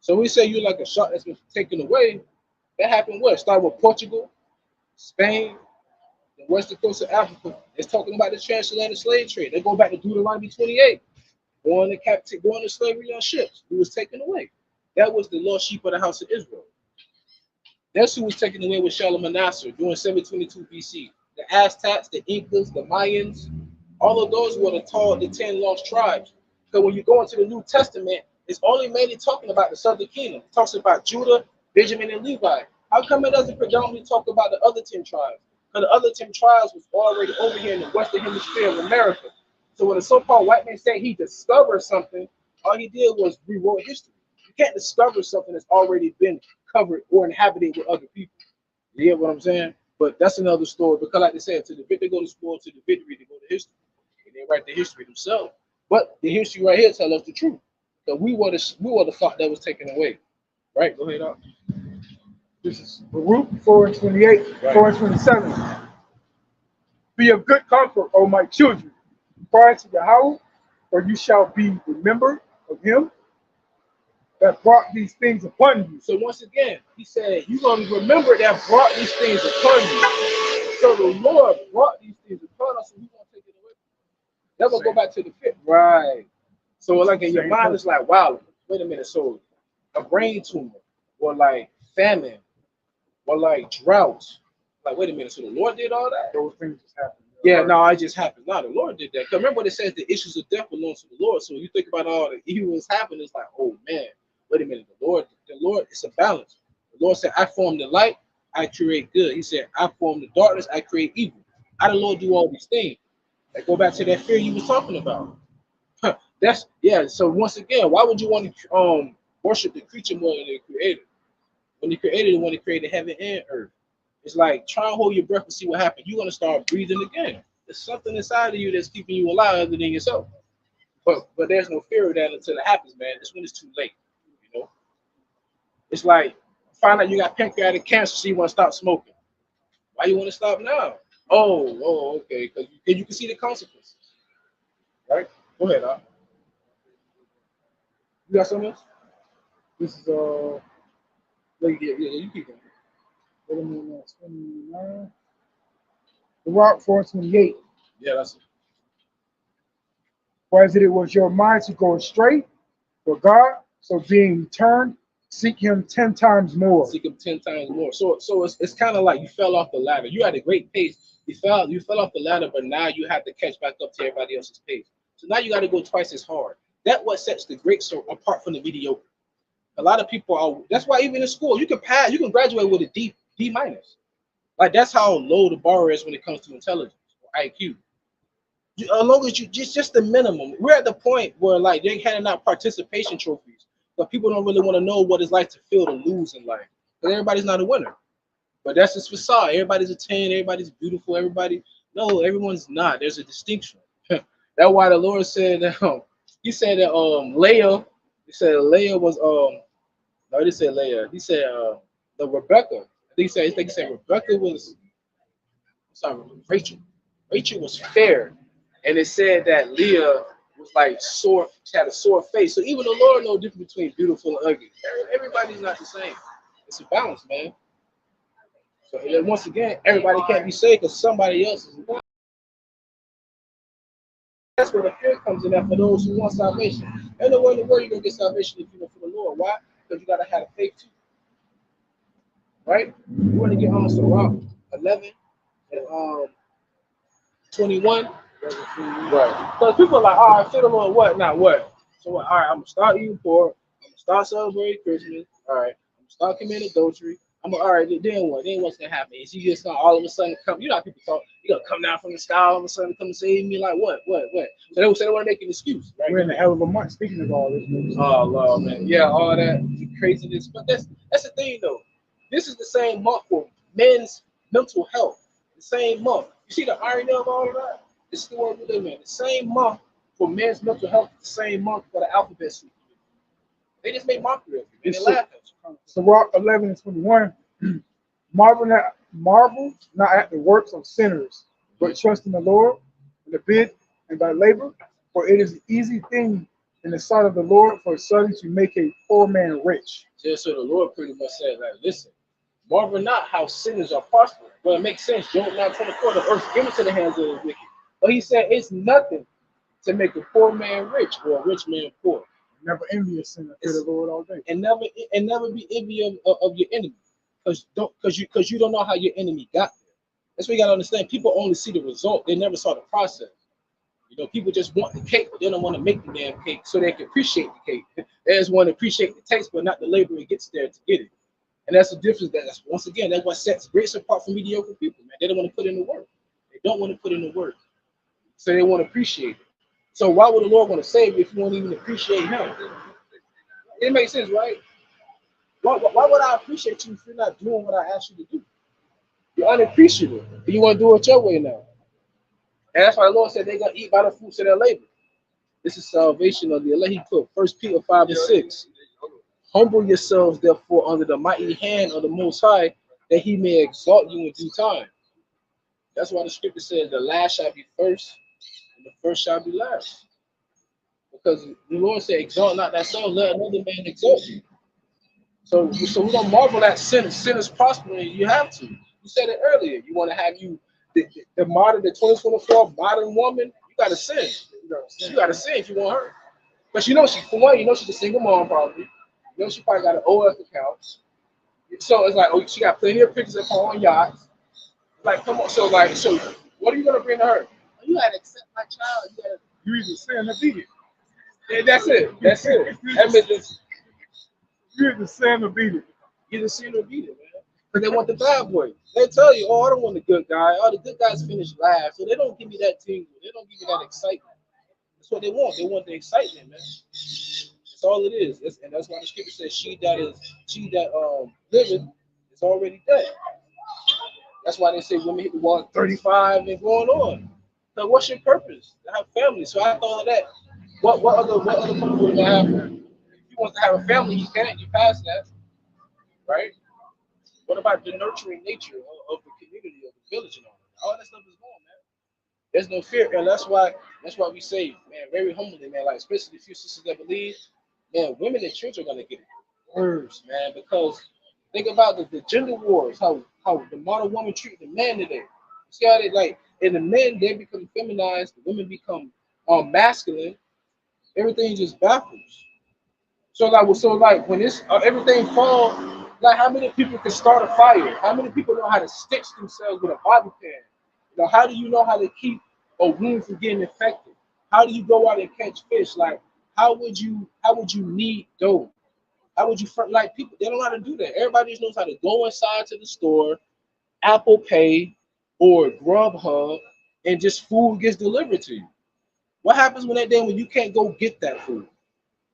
So we say you're like a shot that's been taken away. That happened what? It started with Portugal, Spain, the western coast of Africa. It's talking about the transatlantic slave trade. They go back to Deuteronomy 28. Going to slavery on ships. Who was taken away. That was the lost sheep of the house of Israel. That's who was taken away with Shalmaneser during 722 BC. The Aztecs, the Incas, the Mayans, All of those were the 10 lost tribes. Because when you go into the New Testament, it's only mainly talking about the southern kingdom. It talks about Judah, Benjamin, and Levi. How come it doesn't predominantly talk about the other 10 tribes? Because the other 10 tribes was already over here in the western hemisphere of America. So when a so-called white man said he discovered something, all he did was rewrote history. You can't discover something that's already been covered or inhabited with other people. You get what I'm saying? But that's another story. Because like they said, to the victor go to spoil, to the victory they go to history. And they write the history themselves. But the history right here tell us the truth. That we were the thought that was taken away. Right? Go ahead, Doc. This is Baruch 4:28, right. 4:27. Be of good comfort, O my children, cry to Yahawah, for you shall be remembered of him that brought these things upon you. So once again, he said, you're going to remember that brought these things upon you. So the Lord brought these things upon us, and he's going to take it away. Then we'll go back to the fifth. Right. So like in your mind, it's like, wow, wait a minute. So a brain tumor or like famine or like drought. Like, wait a minute. So the Lord did all that? Those things just happened. Yeah, no, it just happened. No, the Lord did that. Because remember what it says, the issues of death belongs to the Lord. So you think about all the evil that's happening, it's like, oh man, wait a minute. The Lord, it's a balance. The Lord said, I form the light, I create good. He said, I form the darkness, I create evil. How did the Lord do all these things? Like, go back to that fear you was talking about. That's, yeah, so once again, why would you want to worship the creature more than the creator? When the creator, the one that created heaven and earth. It's like, try and hold your breath and see what happens. You're going to start breathing again. There's something inside of you that's keeping you alive other than yourself. But there's no fear of that until it happens, man. It's when it's too late, you know? It's like, find out you got pancreatic cancer, so you want to stop smoking. Why you want to stop now? Oh, okay, because you can see the consequences. Right? Go ahead, Al. You got something else? This is, you keep going. 29. The Rock 4:28. Yeah, that's it. For as it was your mind to go astray for God, so being returned, seek him 10 times more. Seek him 10 times more. So it's kind of like you fell off the ladder. You had a great pace. You fell off the ladder, but now you have to catch back up to everybody else's pace. So now you got to go twice as hard. That's what sets the great apart from the mediocre. A lot of people are. That's why even in school you can pass, you can graduate with a D minus. Like that's how low the bar is when it comes to intelligence or IQ. As long as you just the minimum. We're at the point where like they're handing out participation trophies, but people don't really want to know what it's like to feel to lose in life. Because everybody's not a winner. But that's just facade. Everybody's a 10, everybody's beautiful, everyone's not. There's a distinction. That's why the Lord said that he said that Leah, he said Leah was no, he didn't say Leah. He said the Rebecca. I think he said Rebecca was Rachel. Rachel was fair. And it said that Leah was like sore, she had a sore face. So even the Lord knows the difference between beautiful and ugly. Everybody's not the same. It's a balance, man. So once again, everybody can't be saved because somebody else is. That's where the fear comes in at for those who want salvation. Ain't no way in the world you're gonna get salvation if you don't for the Lord. Why? Because you gotta have a faith too. Right? You want to get on Sirach 11 and 21. Right. Because people are like, all right, fear the Lord, what? Not what? So what? All right, I'm gonna start eating pork. I'm gonna start celebrating Christmas. All right, I'm gonna start committing adultery. All right, then what? Then what's gonna happen? Is you just gonna all of a sudden come? You know how people talk. You gonna come down from the sky all of a sudden come and save me? Like what? So they want to make an excuse. Right? We're in a hell of a month. Speaking of all this. Oh Lord, man. Yeah, all that craziness. But that's the thing though. This is the same month for men's mental health. The same month. You see the irony of all of that? This is the world we live in. The same month for men's mental health, the same month for the alphabet soup. They just made mockery of you. And they laugh at you. Sirach 11 and 21. Marvel not at the works of sinners, but trust in the Lord in the bid and thy labor, for it is an easy thing in the sight of the Lord for suddenly to make a poor man rich. Yeah, so the Lord pretty much said, like, listen, marvel not how sinners are prospering. Well, it makes sense. Job 9:24, the earth given to the hands of the wicked. But he said it's nothing to make a poor man rich or a rich man poor. Never envy a sinner, fear the Lord all day. And never be envy of your enemy. Because you don't know how your enemy got there. That's what you gotta understand. People only see the result, they never saw the process. You know, people just want the cake, but they don't want to make the damn cake so they can appreciate the cake. They just want to appreciate the taste, but not the labor it gets there to get it. And that's the difference. That's once again, that's what sets greats apart from mediocre people, man. They don't want to put in the work. They don't want to put in the work. So they want to appreciate it. So why would the Lord want to save you if you won't even appreciate him? It makes sense, right? Why would I appreciate you if you're not doing what I asked you to do? You're unappreciative. You want to do it your way now. And that's why the Lord said they're going to eat by the fruits of their labor. This is salvation of the elect. He put 1 Peter 5 and 6. Humble yourselves, therefore, under the mighty hand of the Most High, that he may exalt you in due time. That's why the scripture says the last shall be first, and the first shall be last. Because the Lord said, exalt not thyself, let another man exalt you. So we don't marvel at sin. Sin is prospering. You have to. You said it earlier. You want to have the modern, the 2024 modern woman, you got to sin. You got to sin if you want her. But you know, for one, you know she's a single mom probably. You know she probably got an OF account. So it's like, oh, she got plenty of pictures of her on yachts. Like, come on. So what are you going to bring to her? You got to accept my child. You either sin or beat it. Yeah, that's it. That's it. You either sin or beat it. Either sin or beat it, man. Because they want the bad boy. They tell you, oh, I don't want the good guy. Oh, the good guys finish last. So they don't give me that tingle. They don't give me that excitement. That's what they want. They want the excitement, man. That's all it is. And that's why the scripture says, she that liveth is already dead. That's why they say women hit the wall at 35 and going on. So what's your purpose? To have family. So after all of that, what other people would have? If you want to have a family, you can't. You pass that, right? What about the nurturing nature of the community, of the village, and all that stuff is gone, man. There's no fear, and that's why we say, man, very humbly, man, like especially the few sisters that believe, man, women and children are gonna get worse, man, because think about the gender wars, how the modern woman treat the man today. See how they like, and the men they become feminized, the women become masculine. Everything just backwards. So like when this everything falls, like how many people can start a fire? How many people know how to stitch themselves with a bobby pin? You know, how do you know how to keep a wound from getting infected? How do you go out and catch fish? Like how would you knead dough? How would you like people? They don't know how to do that. Everybody just knows how to go inside to the store, Apple Pay or Grubhub, and just food gets delivered to you. What happens when you can't go get that food?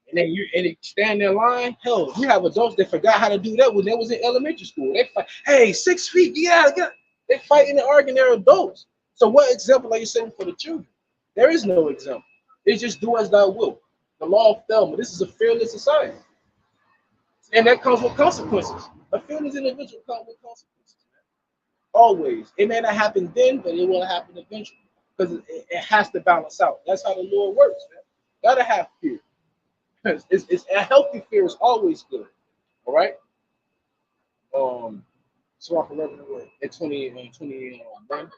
And then you stand in line. Hell, we have adults that forgot how to do that when they was in elementary school. They fight, hey, 6 feet, yeah. They fighting and arguing. They're adults. So what example are you setting for the children? There is no example. It's just do as thou wilt. The law of Thelma. This is a fearless society, and that comes with consequences. A fearless individual comes with consequences. Always. It may not happen then, but it will happen eventually because it has to balance out. That's how the Lord works, man. Gotta have fear. It's a healthy fear is always good. All right. Surah 11 and 21.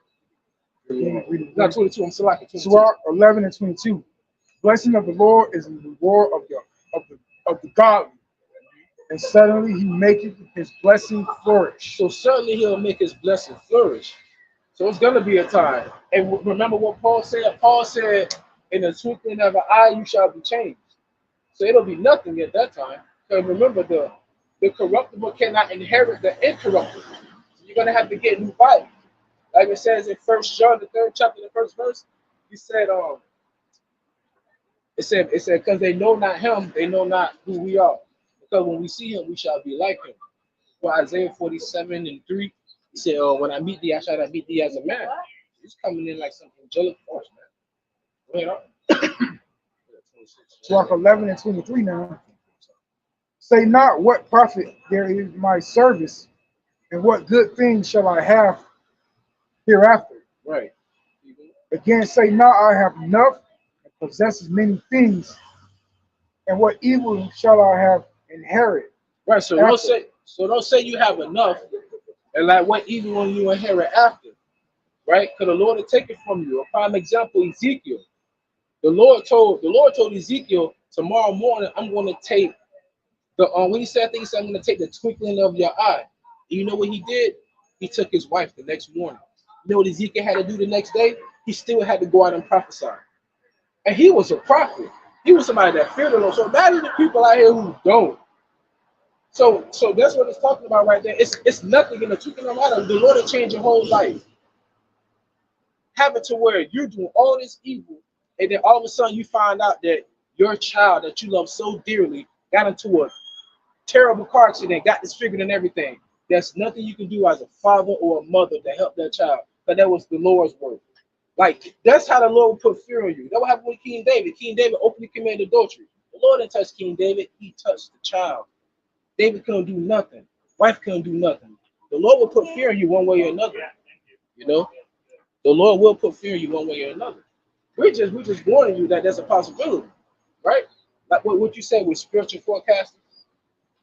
Not 22. I'm Surah 22. Surah 11 and 22. Blessing of the Lord is the reward of the godly, and suddenly he maketh his blessing flourish. So certainly he'll make his blessing flourish. So it's gonna be a time. And remember what Paul said? Paul said, in the twinkling of an eye you shall be changed. So it'll be nothing at that time. Because remember, the corruptible cannot inherit the incorruptible. So you're gonna have to get new bodies. Like it says in 1 John, the 3rd chapter, the 1st verse, he said, it said, because they know not him, they know not who we are. Because when we see him, we shall be like him. For Isaiah 47 and 3, he said, when I meet thee, I shall not meet thee as a man. He's coming in like some angelic force, man. Go ahead, Surah 11 and 23 now. Say not, what profit there is my service, and what good things shall I have hereafter. Right. Again, say not, I have enough, and possesses many things, and what evil shall I have inherit. Right. So don't say you have enough, and like what evil will you inherit after. Right? Because the Lord will take it from you. A prime example, Ezekiel. The Lord told Ezekiel, tomorrow morning I'm going to take the when he said things, I'm going to take the twinkling of your eye. And you know what he did? He took his wife the next morning. You know what Ezekiel had to do the next day? He still had to go out and prophesy. And he was a prophet. He was somebody that feared the Lord. So imagine the people out here who don't. So that's what it's talking about right there. It's nothing in the truth of the matter. The Lord will change your whole life. Have it to where you're doing all this evil, and then all of a sudden you find out that your child that you love so dearly got into a terrible car accident, got disfigured and everything. There's nothing you can do as a father or a mother to help that child. But that was the Lord's work. Like, that's how the Lord would put fear on you. That what happened with King David. King David openly committed adultery. The Lord didn't touch King David. He touched the child. David couldn't do nothing. Wife couldn't do nothing. The Lord will put fear in you one way or another. You know? The Lord will put fear in you one way or another. We're just warning you that there's a possibility. Right? Like what you said with spiritual forecasting.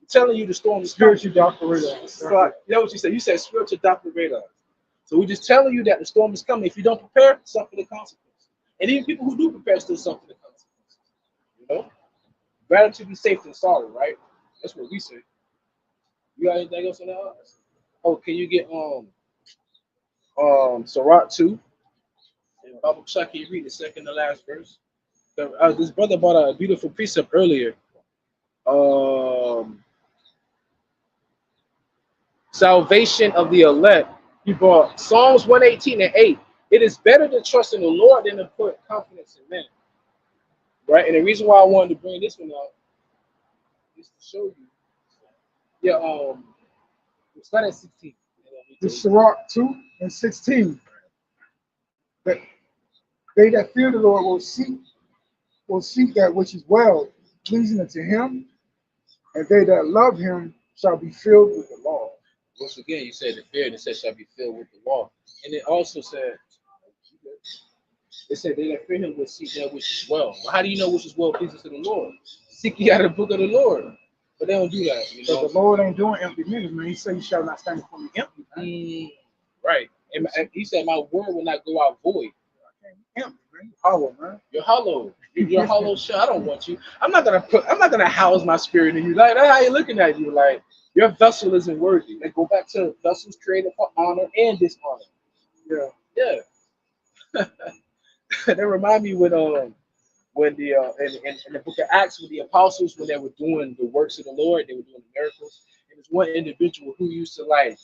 I'm telling you the storm is coming. Spiritual Dr. Radar. So, you know what you said? You said spiritual Dr. Radar. So we're just telling you that the storm is coming. If you don't prepare, suffer the consequences. And even people who do prepare still suffer the consequences. You know? Rather to be safe than sorry, right? That's what we say. You got anything else on that? Oh, can you get Sirach 2? And Bible Chuck, can you read the second to last verse? This brother brought a beautiful precept earlier. Salvation of the elect. He brought Psalms 118 and 8. It is better to trust in the Lord than to put confidence in men. Right? And the reason why I wanted to bring this one out is to show you. Yeah, start at 16. The Sirach 2 and 16. That they that fear the Lord will seek that which is well, pleasing unto him, and they that love him shall be filled with the law. Once again, you said the fear, and it said shall be filled with the law. And it also said, they that fear him will seek that which is well. Well, how do you know which is well pleasing to the Lord? Seek ye out of the book of the Lord. But they don't do that. You know? But the Lord ain't doing empty minutes, man. He said you shall not stand before me empty. Right. And he said my word will not go out void. Empty, man. Hollow, man. You're hollow. You're hollow shell. I don't want you. I'm not gonna house my spirit in you. Like, that's how you're looking at you. Like, your vessel isn't worthy. Like, go back to vessels created for honor and dishonor. Yeah. That remind me when the in the book of Acts, with the apostles, when they were doing the works of the Lord, they were doing the miracles. And there's one individual who used to like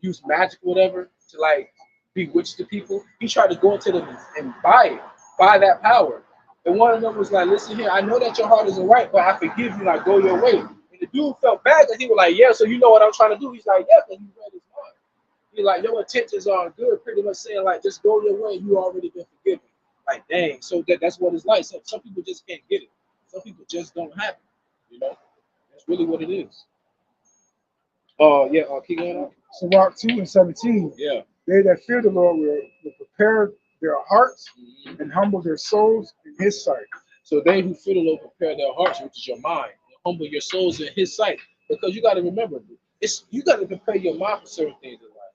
use magic or whatever to like bewitch the people. He tried to go into them and buy that power. And one of them was like, listen here, I know that your heart isn't right, but I forgive you, like, go your way. And the dude felt bad because he was like, yeah, so you know what I'm trying to do? He's like, yeah, because you read his mind. He's like, your intentions are good, pretty much saying, like, just go your way, you already been forgiven. Like, dang, so that's what it's like. So some people just can't get it. Some people just don't have it, you know? That's really what it is. Keep going on. Sirach 2 and 17. Yeah. They that fear the Lord will prepare their hearts and humble their souls in his sight. So they who fear the Lord prepare their hearts, which is your mind, and humble your souls in his sight. Because you got to remember, you got to prepare your mind for certain things in life.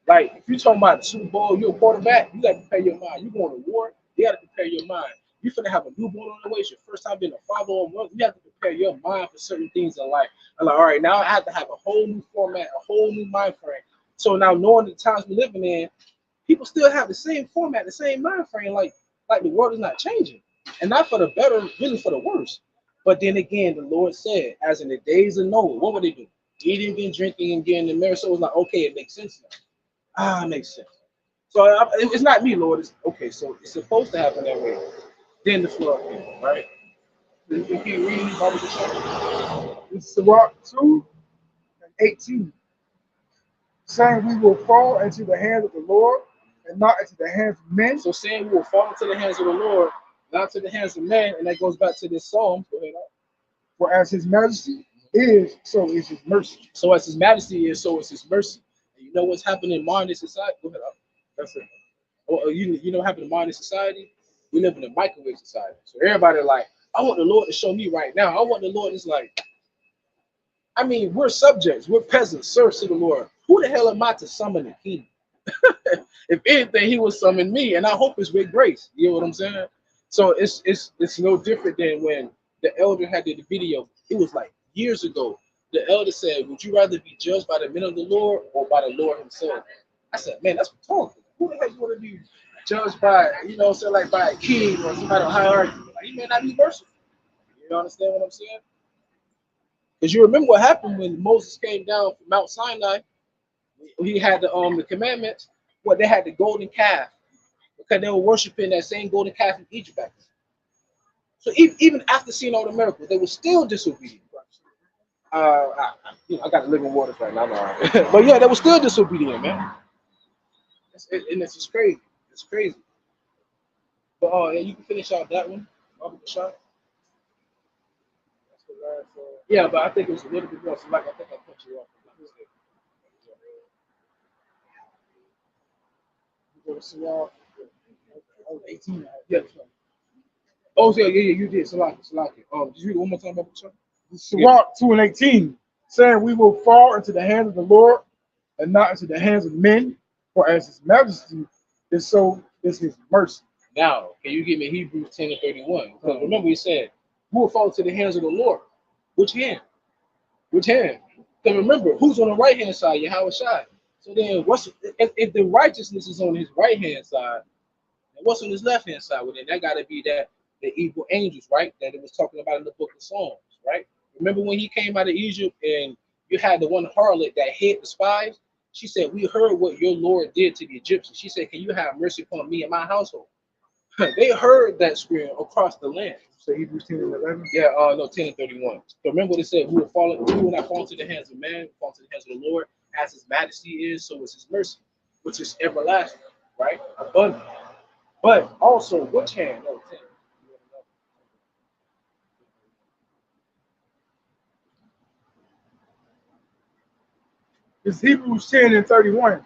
Like, if you're talking about the Super Bowl, you're a quarterback, you got to prepare your mind. You're going to war, you got to prepare your mind. You're finna have a newborn on the way, it's your first time being a father or mother, you have to prepare your mind for certain things in life. I'm like, all right, now I have to have a whole new format, a whole new mind frame. So now, knowing the times we're living in, people still have the same format, the same mind frame, like the world is not changing. And not for the better, really for the worse. But then again, the Lord said, as in the days of Noah, what would they do? Eating and drinking and getting the marriage. So it was like, okay, it makes sense now. It makes sense. So it's not me, Lord. It's okay. So it's supposed to happen that way. Then the flood came, right? You keep reading Bible. It's Sirach 2 and 18. Saying we will fall into the hands of the Lord and not into the hands of men. So saying we will fall into the hands of the Lord, not to the hands of men, and that goes back to this psalm. Go ahead. For as his majesty is, so is his mercy. So as his majesty is, so is his mercy. And you know what's happening in modern society? Go ahead. That's it. You know what happened in modern society? We live in a microwave society. So everybody like, I want the Lord to show me right now. I want the Lord. It's like, I mean, we're subjects, we're peasants, serfs to the Lord. Who the hell am I to summon the king? If anything, he will summon me, and I hope it's with grace. You know what I'm saying? So it's no different than when the elder had the video. It was like years ago. The elder said, would you rather be judged by the men of the Lord or by the Lord himself? I said, man, that's rhetorical. Who the heck you want to be judged by, you know, so like by a king or somebody on hierarchy. Like, he may not be merciful. You understand what I'm saying? Because you remember what happened when Moses came down from Mount Sinai. He had the commandments. What, they had the golden calf because they were worshiping that same golden calf in Egypt back then. So even after seeing all the miracles, they were still disobedient. I got the living waters right now. But yeah, they were still disobedient, man. And it's just crazy. It's crazy. But yeah, you can finish out that one. Shot. That's the last, yeah, but I think it was a little bit more. So like I think I cut you off. You go to Salah. I was 18. Yeah. Oh yeah, you did. Salaki. Did you read it one more time, Bible Shot? Sirach 2:18, saying, we will fall into the hands of the Lord and not into the hands of men, for as his majesty is, so is his mercy. Now, can you give me Hebrews 10:31? Because remember, he said, who will fall into the hands of the Lord? Which hand? Which hand? Because remember, who's on the right hand side? YAHAWASHI. So then, if the righteousness is on his right hand side, and what's on his left hand side? Well, then that got to be that the evil angels, right? That it was talking about in the book of Psalms, right? Remember when he came out of Egypt and you had the one harlot that hid the spies? She said, we heard what your Lord did to the Egyptians. She said, can you have mercy upon me and my household? They heard that scream across the land. So Hebrews 10:11? Yeah, no, 10:31. So remember what it said, who will not fall into the hands of man, fall into the hands of the Lord, as his majesty is, so is his mercy, which is everlasting, right? Abundant. But also, which hand? No, 10. It's Hebrews 10:31.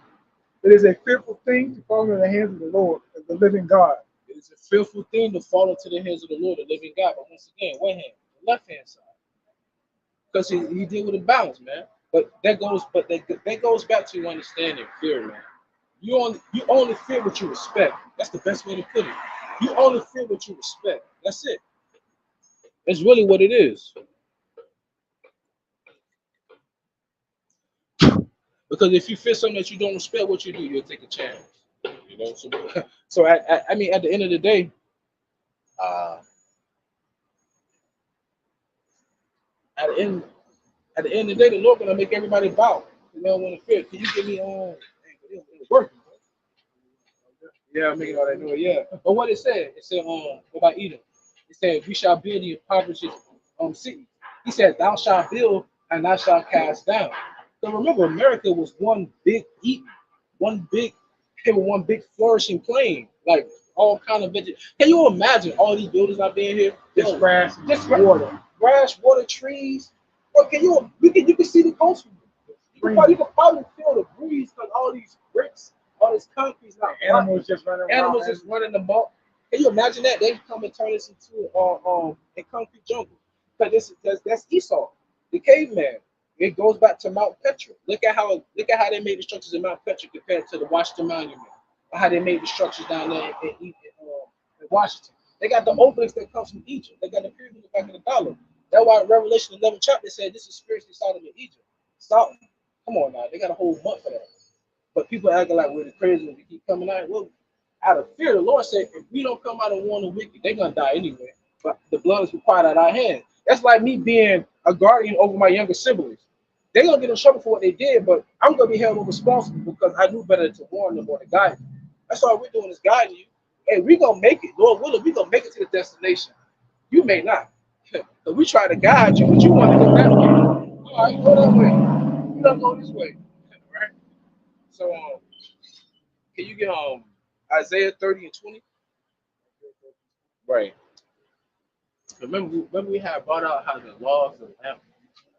It is a fearful thing to fall into the hands of the Lord, of the living God. It is a fearful thing to fall into the hands of the Lord, the living God. But once again, what hand? The left hand side. Because he did with a balance, man. But that goes back to understanding fear, man. You only fear what you respect. That's the best way to put it. You only fear what you respect. That's it. That's really what it is. Because if you fear something that you don't respect what you do, you'll take a chance. You know, so I mean, at the end of the day, at the end of the day, the Lord gonna make everybody bow. They don't want to fear. Can you give me working? Yeah, I'm making all that noise. Yeah, but what it said about Edom, it said we shall build the impoverished city. He said, thou shalt build and thou shalt cast down. So remember, America was one big one big flourishing plain, like all kind of vegetation. Can you imagine all these buildings out there here? Just grass, just water. Grass, water, trees. Or you can see the coast. You can probably feel the breeze because all these bricks, all this concrete, Animals just running around. Animals just running them up. Can you imagine that? They come and turn this into a concrete jungle. Because that's Esau, the caveman. It goes back to Mount Petra. Look at how they made the structures in Mount Petra compared to the Washington Monument. Or how they made the structures down there in Washington. They got the obelisk that comes from Egypt. They got the pyramid in the back of the dollar. That's why Revelation 11 chapter said this is spiritually Sodom and Egypt. Stop. Come on now. They got a whole month for that. But people acting like we're the crazy when we keep coming out. Well, out of fear, the Lord said, if we don't come out and warn the wicked, they're going to die anyway. But the blood is required at our hands. That's like me being a guardian over my younger siblings. They're going to get in trouble for what they did, but I'm going to be held responsible because I knew better to warn them or to guide them. That's all we're doing is guiding you. Hey, we're going to make it. Lord willing, we're going to make it to the destination. You may not. So we try to guide you, but you want to go that way. All right, go that way. You don't go this way. Right? So, can you get Isaiah 30:20? Right. Remember we had brought out how the laws of lamp,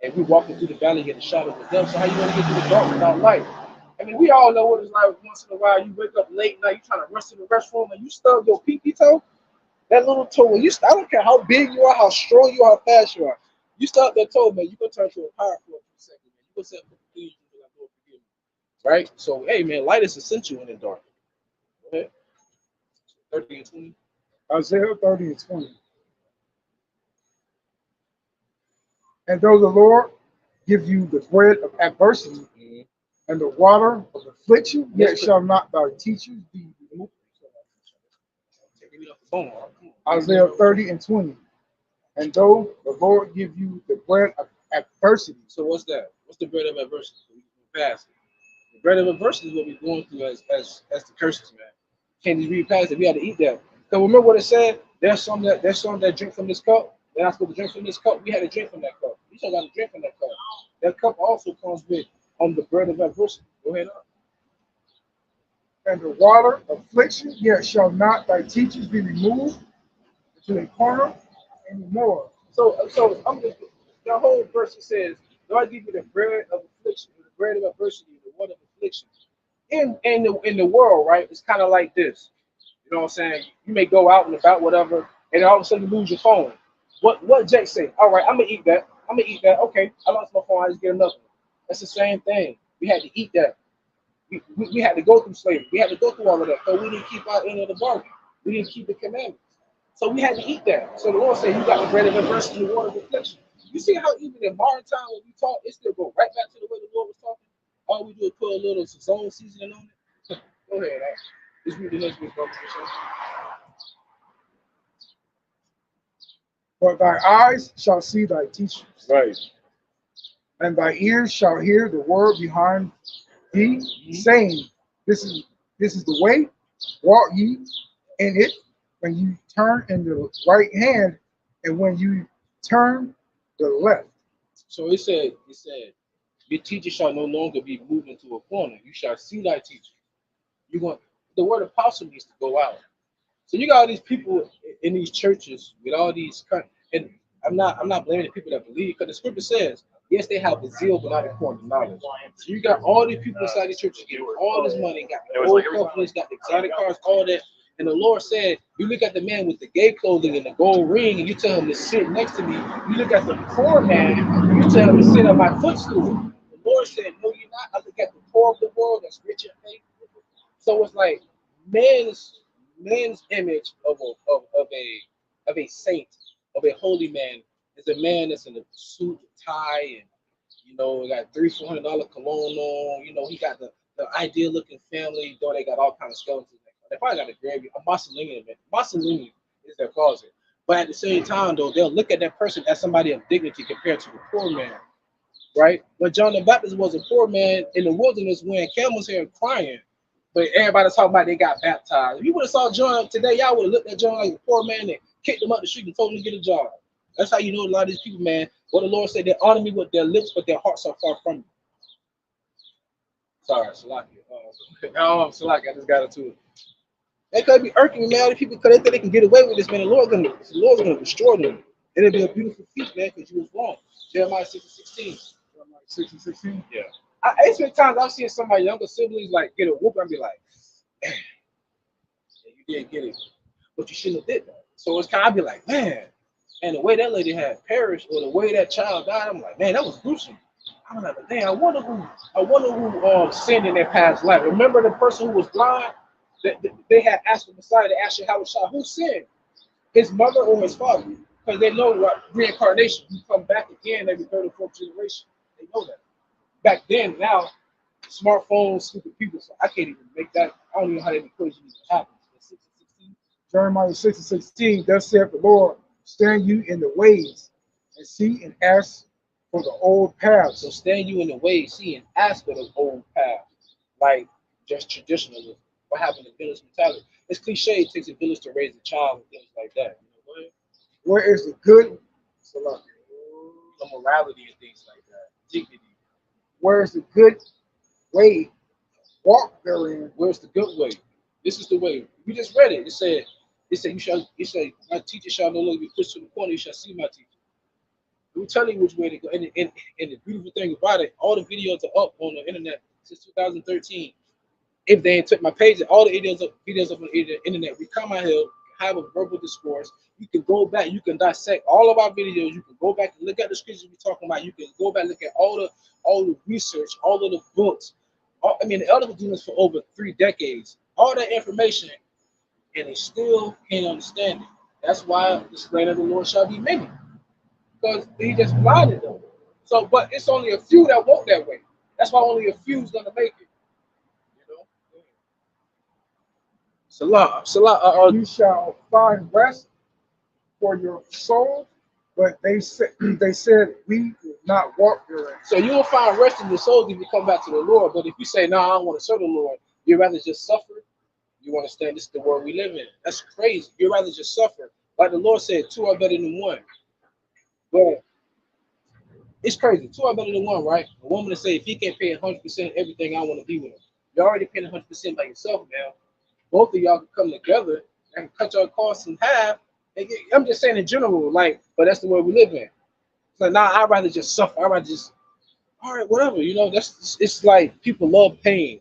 and we walking through the valley in the shadow of death. So how you want to get through the dark without light? I mean, we all know what it's like. Once in a while, you wake up late night, you trying to rush to the restroom, and you stub your pinky toe. That little toe, I don't care how big you are, how strong you are, how fast you are. You stub that toe, man, you gonna turn to a power for a few seconds, man. You gonna say, please, right? So, hey, man, light is essential in the dark. Okay. 30:20. Isaiah 30:20. And though the Lord give you the bread of adversity and the water of affliction, yet shall not thy teachers be removed. phone. Isaiah 30 and 20. And though the Lord give you the bread of adversity. So what's that? What's the bread of adversity? We pass it. The bread of adversity is what we're going through as the curses, man. Can't just read past it. We had to eat that. Because remember what it said? There's some that drink from this cup. They're not supposed to drink from this cup. We had to drink from that cup. You still got to drink from that cup. That cup also comes with the bread of adversity. Go ahead up. And the water of affliction, yet shall not thy teachers be removed to a corner anymore. So I'm just, the whole verse says, Lord give you the bread of affliction, the bread of adversity, the water of affliction. In the world, right? It's kind of like this. You know what I'm saying? You may go out and about, whatever, and all of a sudden you lose your phone. What Jake say? All right, I'm gonna eat that. I'm gonna eat that. Okay, I lost my phone. I just get another one. That's the same thing. We had to eat that. We had to go through slavery. We had to go through all of that. So we didn't keep our end of the bargain. We didn't keep the commandments. So we had to eat that. So the Lord said, you got the bread of adversity and the water of affliction. You see how even in modern time when we talk, it still go right back to the way the Lord was talking? All we do is put a little zone seasoning on it. Go ahead, let's read the next week, brother. For thy eyes shall see thy teachers. Right. And thy ears shall hear the word behind thee, saying, This is the way, walk ye in it, when you turn in the right hand, and when you turn the left. So it said, your teacher shall no longer be moved into a corner. You shall see thy teacher. The word apostle needs to go out. So you got all these people in these churches with all these, and I'm not blaming the people that believe, because the scripture says, yes, they have the zeal, but not according to knowledge. So you got all these people inside the churches getting all this money, got the old companies, got the exotic cars, all that. And the Lord said, you look at the man with the gay clothing and the gold ring, and you tell him to sit next to me. You look at the poor man, you tell him to sit on my footstool. The Lord said, no, you're not. I look at the poor of the world that's rich in faith. So it's like man's image of a saint, of a holy man, is a man that's in a suit, tie, and got $300-400 cologne on. He got the ideal looking family, though they got all kinds of skeletons. They probably got a gravy, a Mussolini, man. Mussolini is their closet. But at the same time, though, they'll look at that person as somebody of dignity compared to the poor man, right? When John the Baptist was a poor man in the wilderness wearing camel's hair and crying, but everybody's talking about they got baptized. If you would have saw John today, y'all would have looked at John like a poor man and kicked him up the street and told him to get a job. That's how you know a lot of these people, man. What the Lord said, they honor me with their lips, but their hearts are far from me. Sorry, Salaki. Salaki, I just got into it. They could be irking me, man. The people, because they think they can get away with this, man. The Lord's gonna destroy them. It'll be a beautiful feat, man, because you was wrong. Jeremiah 6:16. Jeremiah 6:16. Yeah. It's been times I've seen some of my younger siblings like get a whoop and be like, yeah, you did get it, but you shouldn't have did that. So it's kind of be like, man, and the way that lady had perished or the way that child died, I'm like, man, that was gruesome. I'm like, damn, I wonder who sinned in their past life. Remember the person who was blind? They had asked the Messiah to ask Yahawah, who sinned, his mother or his father? Because they know what reincarnation, you come back again every third or fourth generation. They know that. Back then, now, smartphones, stupid people, so I can't even make that. I don't even know how that equation even happens. 6:16. Jeremiah 6:16, thus saith the Lord, stand you in the ways and see and ask for the old paths. So stand you in the ways, see and ask for the old paths, like just traditionalism. What happened to village mentality? It's cliche, it takes a village to raise a child and things like that. Where is the good? The morality and things like that. Dignity. Where is the good way? Walk therein. Where's the good way? This is the way. We just read it. It said, my teacher shall no longer be pushed to the corner, you shall see my teacher. We'll tell you which way to go. And the beautiful thing about it, all the videos are up on the internet since 2013. If they ain't took my page, all the videos up on the internet. We come out here, have a verbal discourse. You can go back, you can dissect all of our videos. You can go back and look at the scriptures we're talking about. You can go back and look at all the research, all of the books. The elders were doing this for over 3 decades. All that information, and they still can't understand it. That's why the slain of the Lord shall be many, because he just blinded them. So, but it's only a few that walk that way. That's why only a few is gonna make it. Salah, You shall find rest for your soul, but they said we will not walk therein. so you will find rest in your soul if you come back to the Lord. But if you say, no, I don't want to serve the Lord, you'd rather just suffer. You understand this is the world we live in. That's crazy. You'd rather just suffer. Like the Lord said, two are better than one. But it's crazy. Two are better than one, right? A woman to say, if he can't pay 100% everything, I want to be with him. You're already paying 100% by yourself now. Both of y'all can come together and cut your costs in half. I'm just saying in general, like, but that's the way we live in. So now I'd rather just suffer. I'd rather just, all right, whatever, that's it's like people love pain.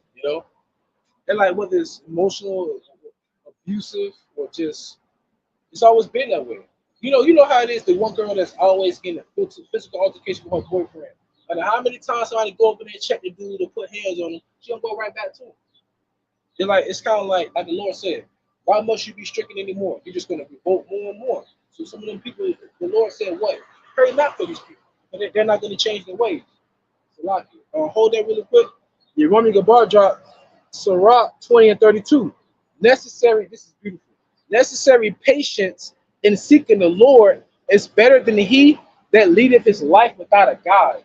And like whether it's emotional, abusive, or just it's always been that way. You know how it is. The one girl that's always getting a physical altercation with her boyfriend. And how many times somebody go up in there and check the dude or put hands on him, she gonna go right back to him. It's kind of like the Lord said, why must you be stricken anymore? You're just gonna revolt more and more. So some of them people, the Lord said, what? Pray not for these people, but they're not gonna change their ways. So like, hold that really quick. You want me to bar drop Sirach 20 and 32. Necessary. This is beautiful. Necessary patience in seeking the Lord is better than he that leadeth his life without a guide.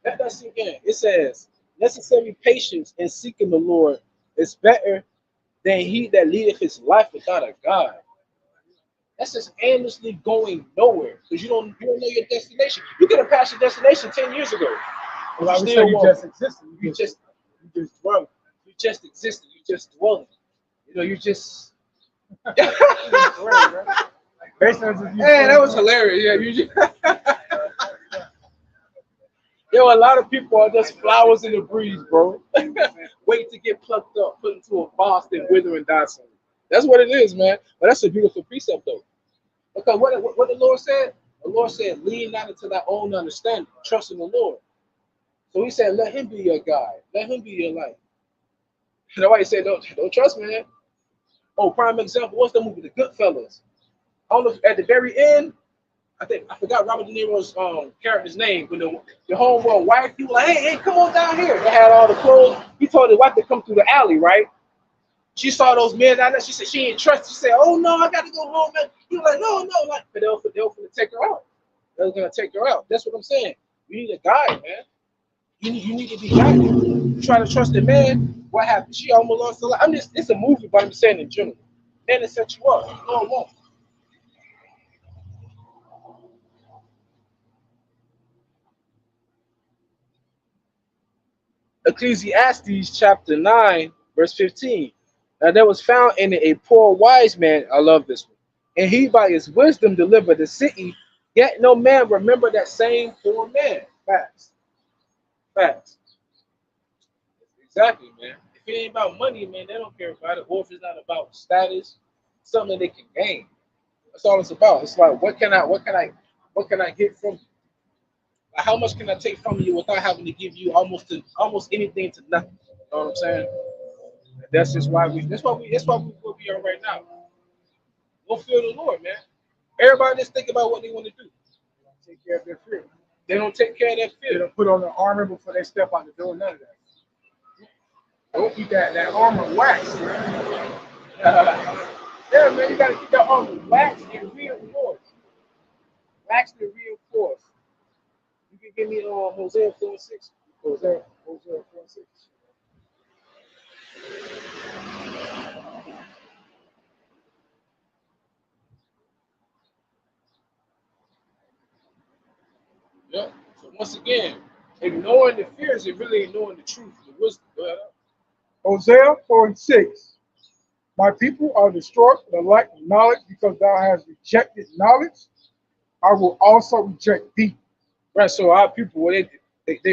Let that sink in. It says, necessary patience in seeking the Lord is better than he that leadeth his life without a guide. That's just aimlessly going nowhere because you don't know your destination. You could have passed your destination 10 years ago. Well, I would say you just existed. You just dwelling. You just existed. You just dwelling. You just. Basically, Hey, that was hilarious. Yeah, you just. A lot of people are just flowers in the breeze, bro. Wait to get plucked up, put into a vase, and wither and die soon. That's what it is, man. But that's a beautiful precept, though. Because what the Lord said? The Lord said, lean not into thy own understanding, trust in the Lord. So he said, let him be your guide. Let him be your life. Nobody said, don't trust me, man. Oh, prime example, what's the movie? The Goodfellas. I don't know, at the very end, I forgot Robert De Niro's character's name, but the homeboy wife, he was like, hey, come on down here. They had all the clothes. He told his wife to come through the alley, right? She saw those men down there. She said she ain't trust. She said, oh no, I got to go home. And he was like, no, like, but they were going to take her out. They were going to take her out. That's what I'm saying. You need a guide, man. You need to be guided. You try to trust the man. What happened? She almost lost her life. It's a movie, but I'm just saying in general. And it set you up. No, it won't. Ecclesiastes chapter 9, verse 15. Now there was found in it a poor wise man. I love this one. And he by his wisdom delivered the city. Yet no man remember that same poor man. Facts. Facts. Exactly, man. If it ain't about money, man, they don't care about it. Or if it's not about status, something they can gain. That's all it's about. It's like, what can I get from you? Like, how much can I take from you without having to give you almost anything to nothing? You know what I'm saying? And that's just why we where we are right now. Go feel the Lord, man. Everybody just think about what they want to do. They don't take care of their fear. They don't take care of that fear. They don't put on the armor before they step out the door. None of that. Don't keep that armor waxed, man. Yeah, man, you gotta keep that armor waxed and reinforced. Waxed and reinforced. You can give me Hosea 4:6. Hosea 4:6. Yeah. So once again, ignoring the fears is really ignoring the truth, the wisdom. Hosea 4:6. My people are destroyed for the lack of knowledge, because thou hast rejected knowledge. I will also reject thee. Right. So our people, they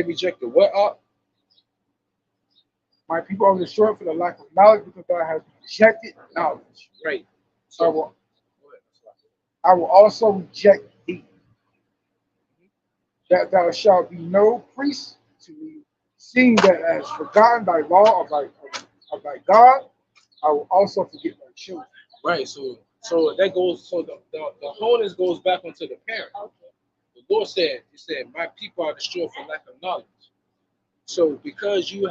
rejected what? My people are destroyed for the lack of knowledge, because thou hast rejected knowledge. Right. So I will also reject thee. That thou shalt be no priest to me, seeing that as forgotten thy law of thy God, I will also forget thy children. Right. So that goes. So the onus goes back onto the parent. Okay. The Lord said, He said, my people are destroyed for lack of knowledge. So because you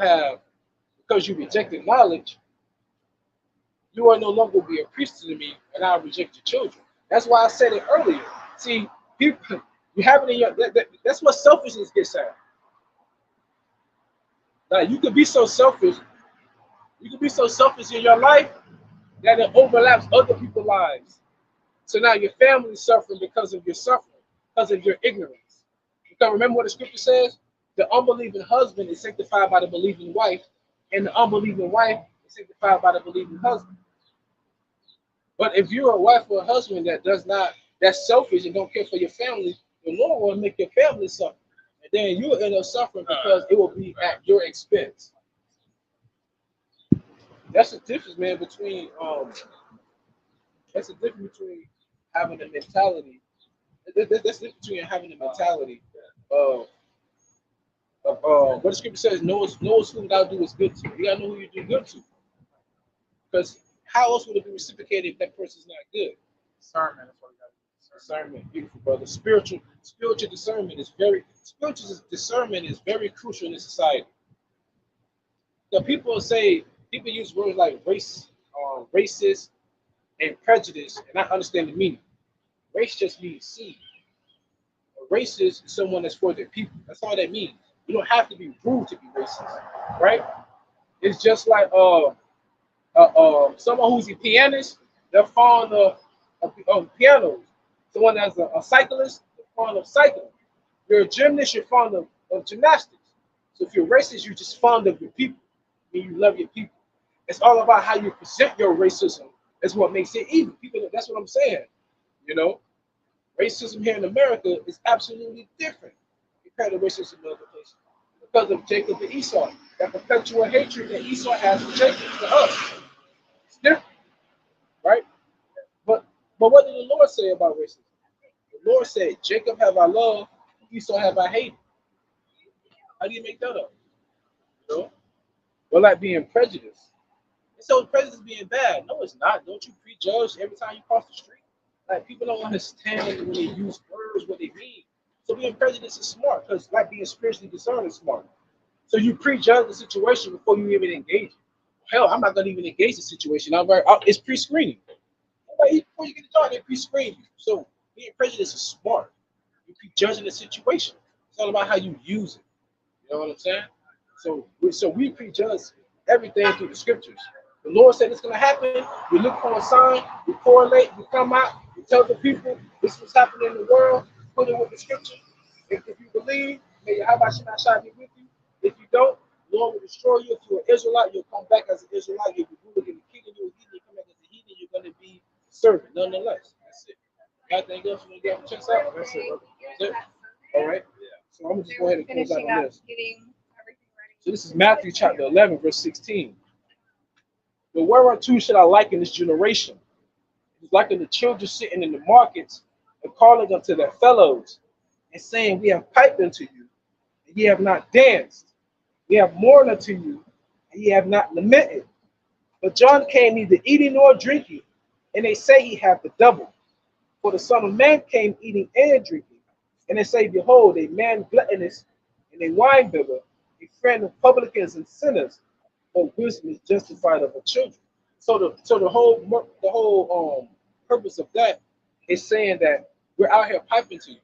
rejected knowledge, you are no longer be a priest to me, and I'll reject your children. That's why I said it earlier. See, people, you have it in your. That's what selfishness gets at. Like you could be so selfish. You can be so selfish in your life that it overlaps other people's lives. So now your family is suffering because of your suffering, because of your ignorance. Because remember what the scripture says? The unbelieving husband is sanctified by the believing wife, and the unbelieving wife is sanctified by the believing husband. But if you're a wife or a husband that's selfish and don't care for your family, the Lord will make your family suffer. And then you'll end up suffering because it will be at your expense. That's the difference, man, between that's the difference between having a mentality. That's the difference between having a mentality of what the scripture says, knows who thou doest good to. You gotta know who you do good to. Because how else would it be reciprocated if that person's not good? Discernment. That's what we got to do. Discernment, beautiful brother. Spiritual discernment is very crucial in this society. Now people use words like race, racist, and prejudice, and not understand the meaning. Race just means seed. A racist is someone that's for their people. That's all that means. You don't have to be rude to be racist, right? It's just like someone who's a pianist, they're fond of pianos. Someone that's a cyclist, they're fond of cycling. You're a gymnast, you're fond of gymnastics. So if you're racist, you're just fond of your people. I mean, you love your people. It's all about how you present your racism. That's what makes it evil. People, that's what I'm saying. You know, racism here in America is absolutely different compared to racism in other places because of Jacob and Esau. That perpetual hatred that Esau has for Jacob, to us. It's different, right? But what did the Lord say about racism? The Lord said, Jacob have I loved, Esau have I hated. How do you make that up? You know? Well, like being prejudiced. So prejudice being bad. No, it's not. Don't you prejudge every time you cross the street? Like people don't understand when they use words what they mean. So being prejudiced is smart because like being spiritually discerned is smart. So you prejudge the situation before you even engage it. Hell, I'm not gonna even engage the situation. It's pre-screening. Before you get the job, they pre-screen you. So being prejudiced is smart. You prejudging the situation. It's all about how you use it. You know what I'm saying? So we prejudge everything through the scriptures. The Lord said it's going to happen. We look for a sign. We correlate. We come out. We tell the people this is what's happening in the world. Put it with the scripture. If you believe, may YAHAWASHI be with you. If you don't, the Lord will destroy you. If you're an Israelite, you'll come back as an Israelite. You'll be ruling in the kingdom. You'll come back as a heathen. You're going to be a servant, nonetheless. That's it. Anything else you want to get check out? That's it. That's it. All right. So I'm going to just go ahead and close out on this. So this is Matthew chapter 11, verse 16. But whereunto should I liken this generation? It is likened the children sitting in the markets and calling unto their fellows and saying, we have piped unto you, and ye have not danced. We have mourned unto you, and ye have not lamented. But John came neither eating nor drinking, and they say he hath the devil. For the Son of Man came eating and drinking. And they say, behold, a man gluttonous and a winebibber, a friend of publicans and sinners, but wisdom is justified of the children. So the whole purpose of that is saying that we're out here piping to you.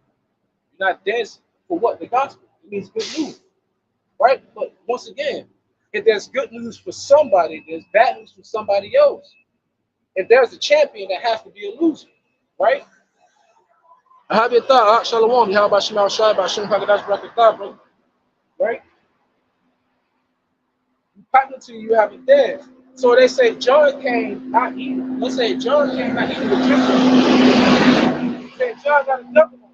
You're not dancing for what? The gospel. It means good news, right? But once again, if there's good news for somebody, there's bad news for somebody else. If there's a champion, there has to be a loser, right? I have your thought, Shalom. How about Shema Shai, about Shem QADASH, brother? Right? You partner to you have a dance. So they say John came not eating. Let's say John came not eating the drinking. He said John got a double on.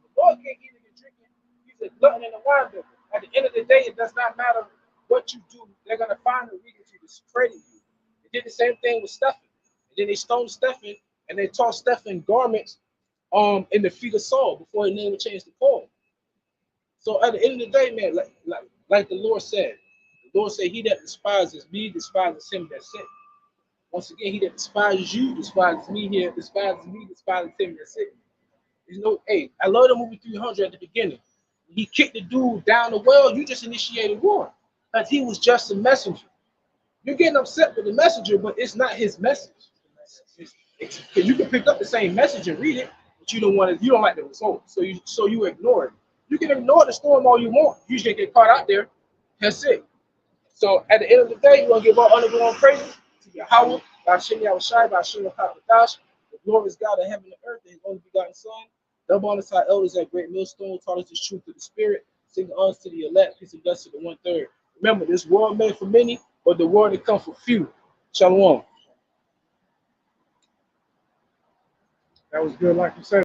The Lord can't eat and drinking. He's a glutton and a wine bibber. At the end of the day, it does not matter what you do. They're gonna find a reason to discredit you. They did the same thing with Stephen. And then they stoned Stephen and they taught Stephen garments in the feet of Saul before his name was changed to Paul. So at the end of the day, man, like the Lord said, he that despises me despises him that sent me. Once again, he that despises you despises me here, despises me, despises him that sent me. There's no, hey, I love the movie 300 at the beginning. When he kicked the dude down the well, you just initiated war. Because he was just a messenger. You're getting upset with the messenger, but it's not his message. Because you can pick up the same message and read it, but you don't want to. You don't like the result, so you ignore it. You can ignore the storm all you want. You just get caught out there. That's it. So at the end of the day, you want to give all honor and praise to YAHAWAH, YAHAWASHI, QADASH, the glorious God of heaven and earth, and his only begotten Son. Double honor to our elders at Great Millstone, taught us this truth to the Spirit. Sing honors to the elect, peace and blessings to the 1/3. Remember, this world made for many, but the world that comes for few. Shalom. That was good, like you said.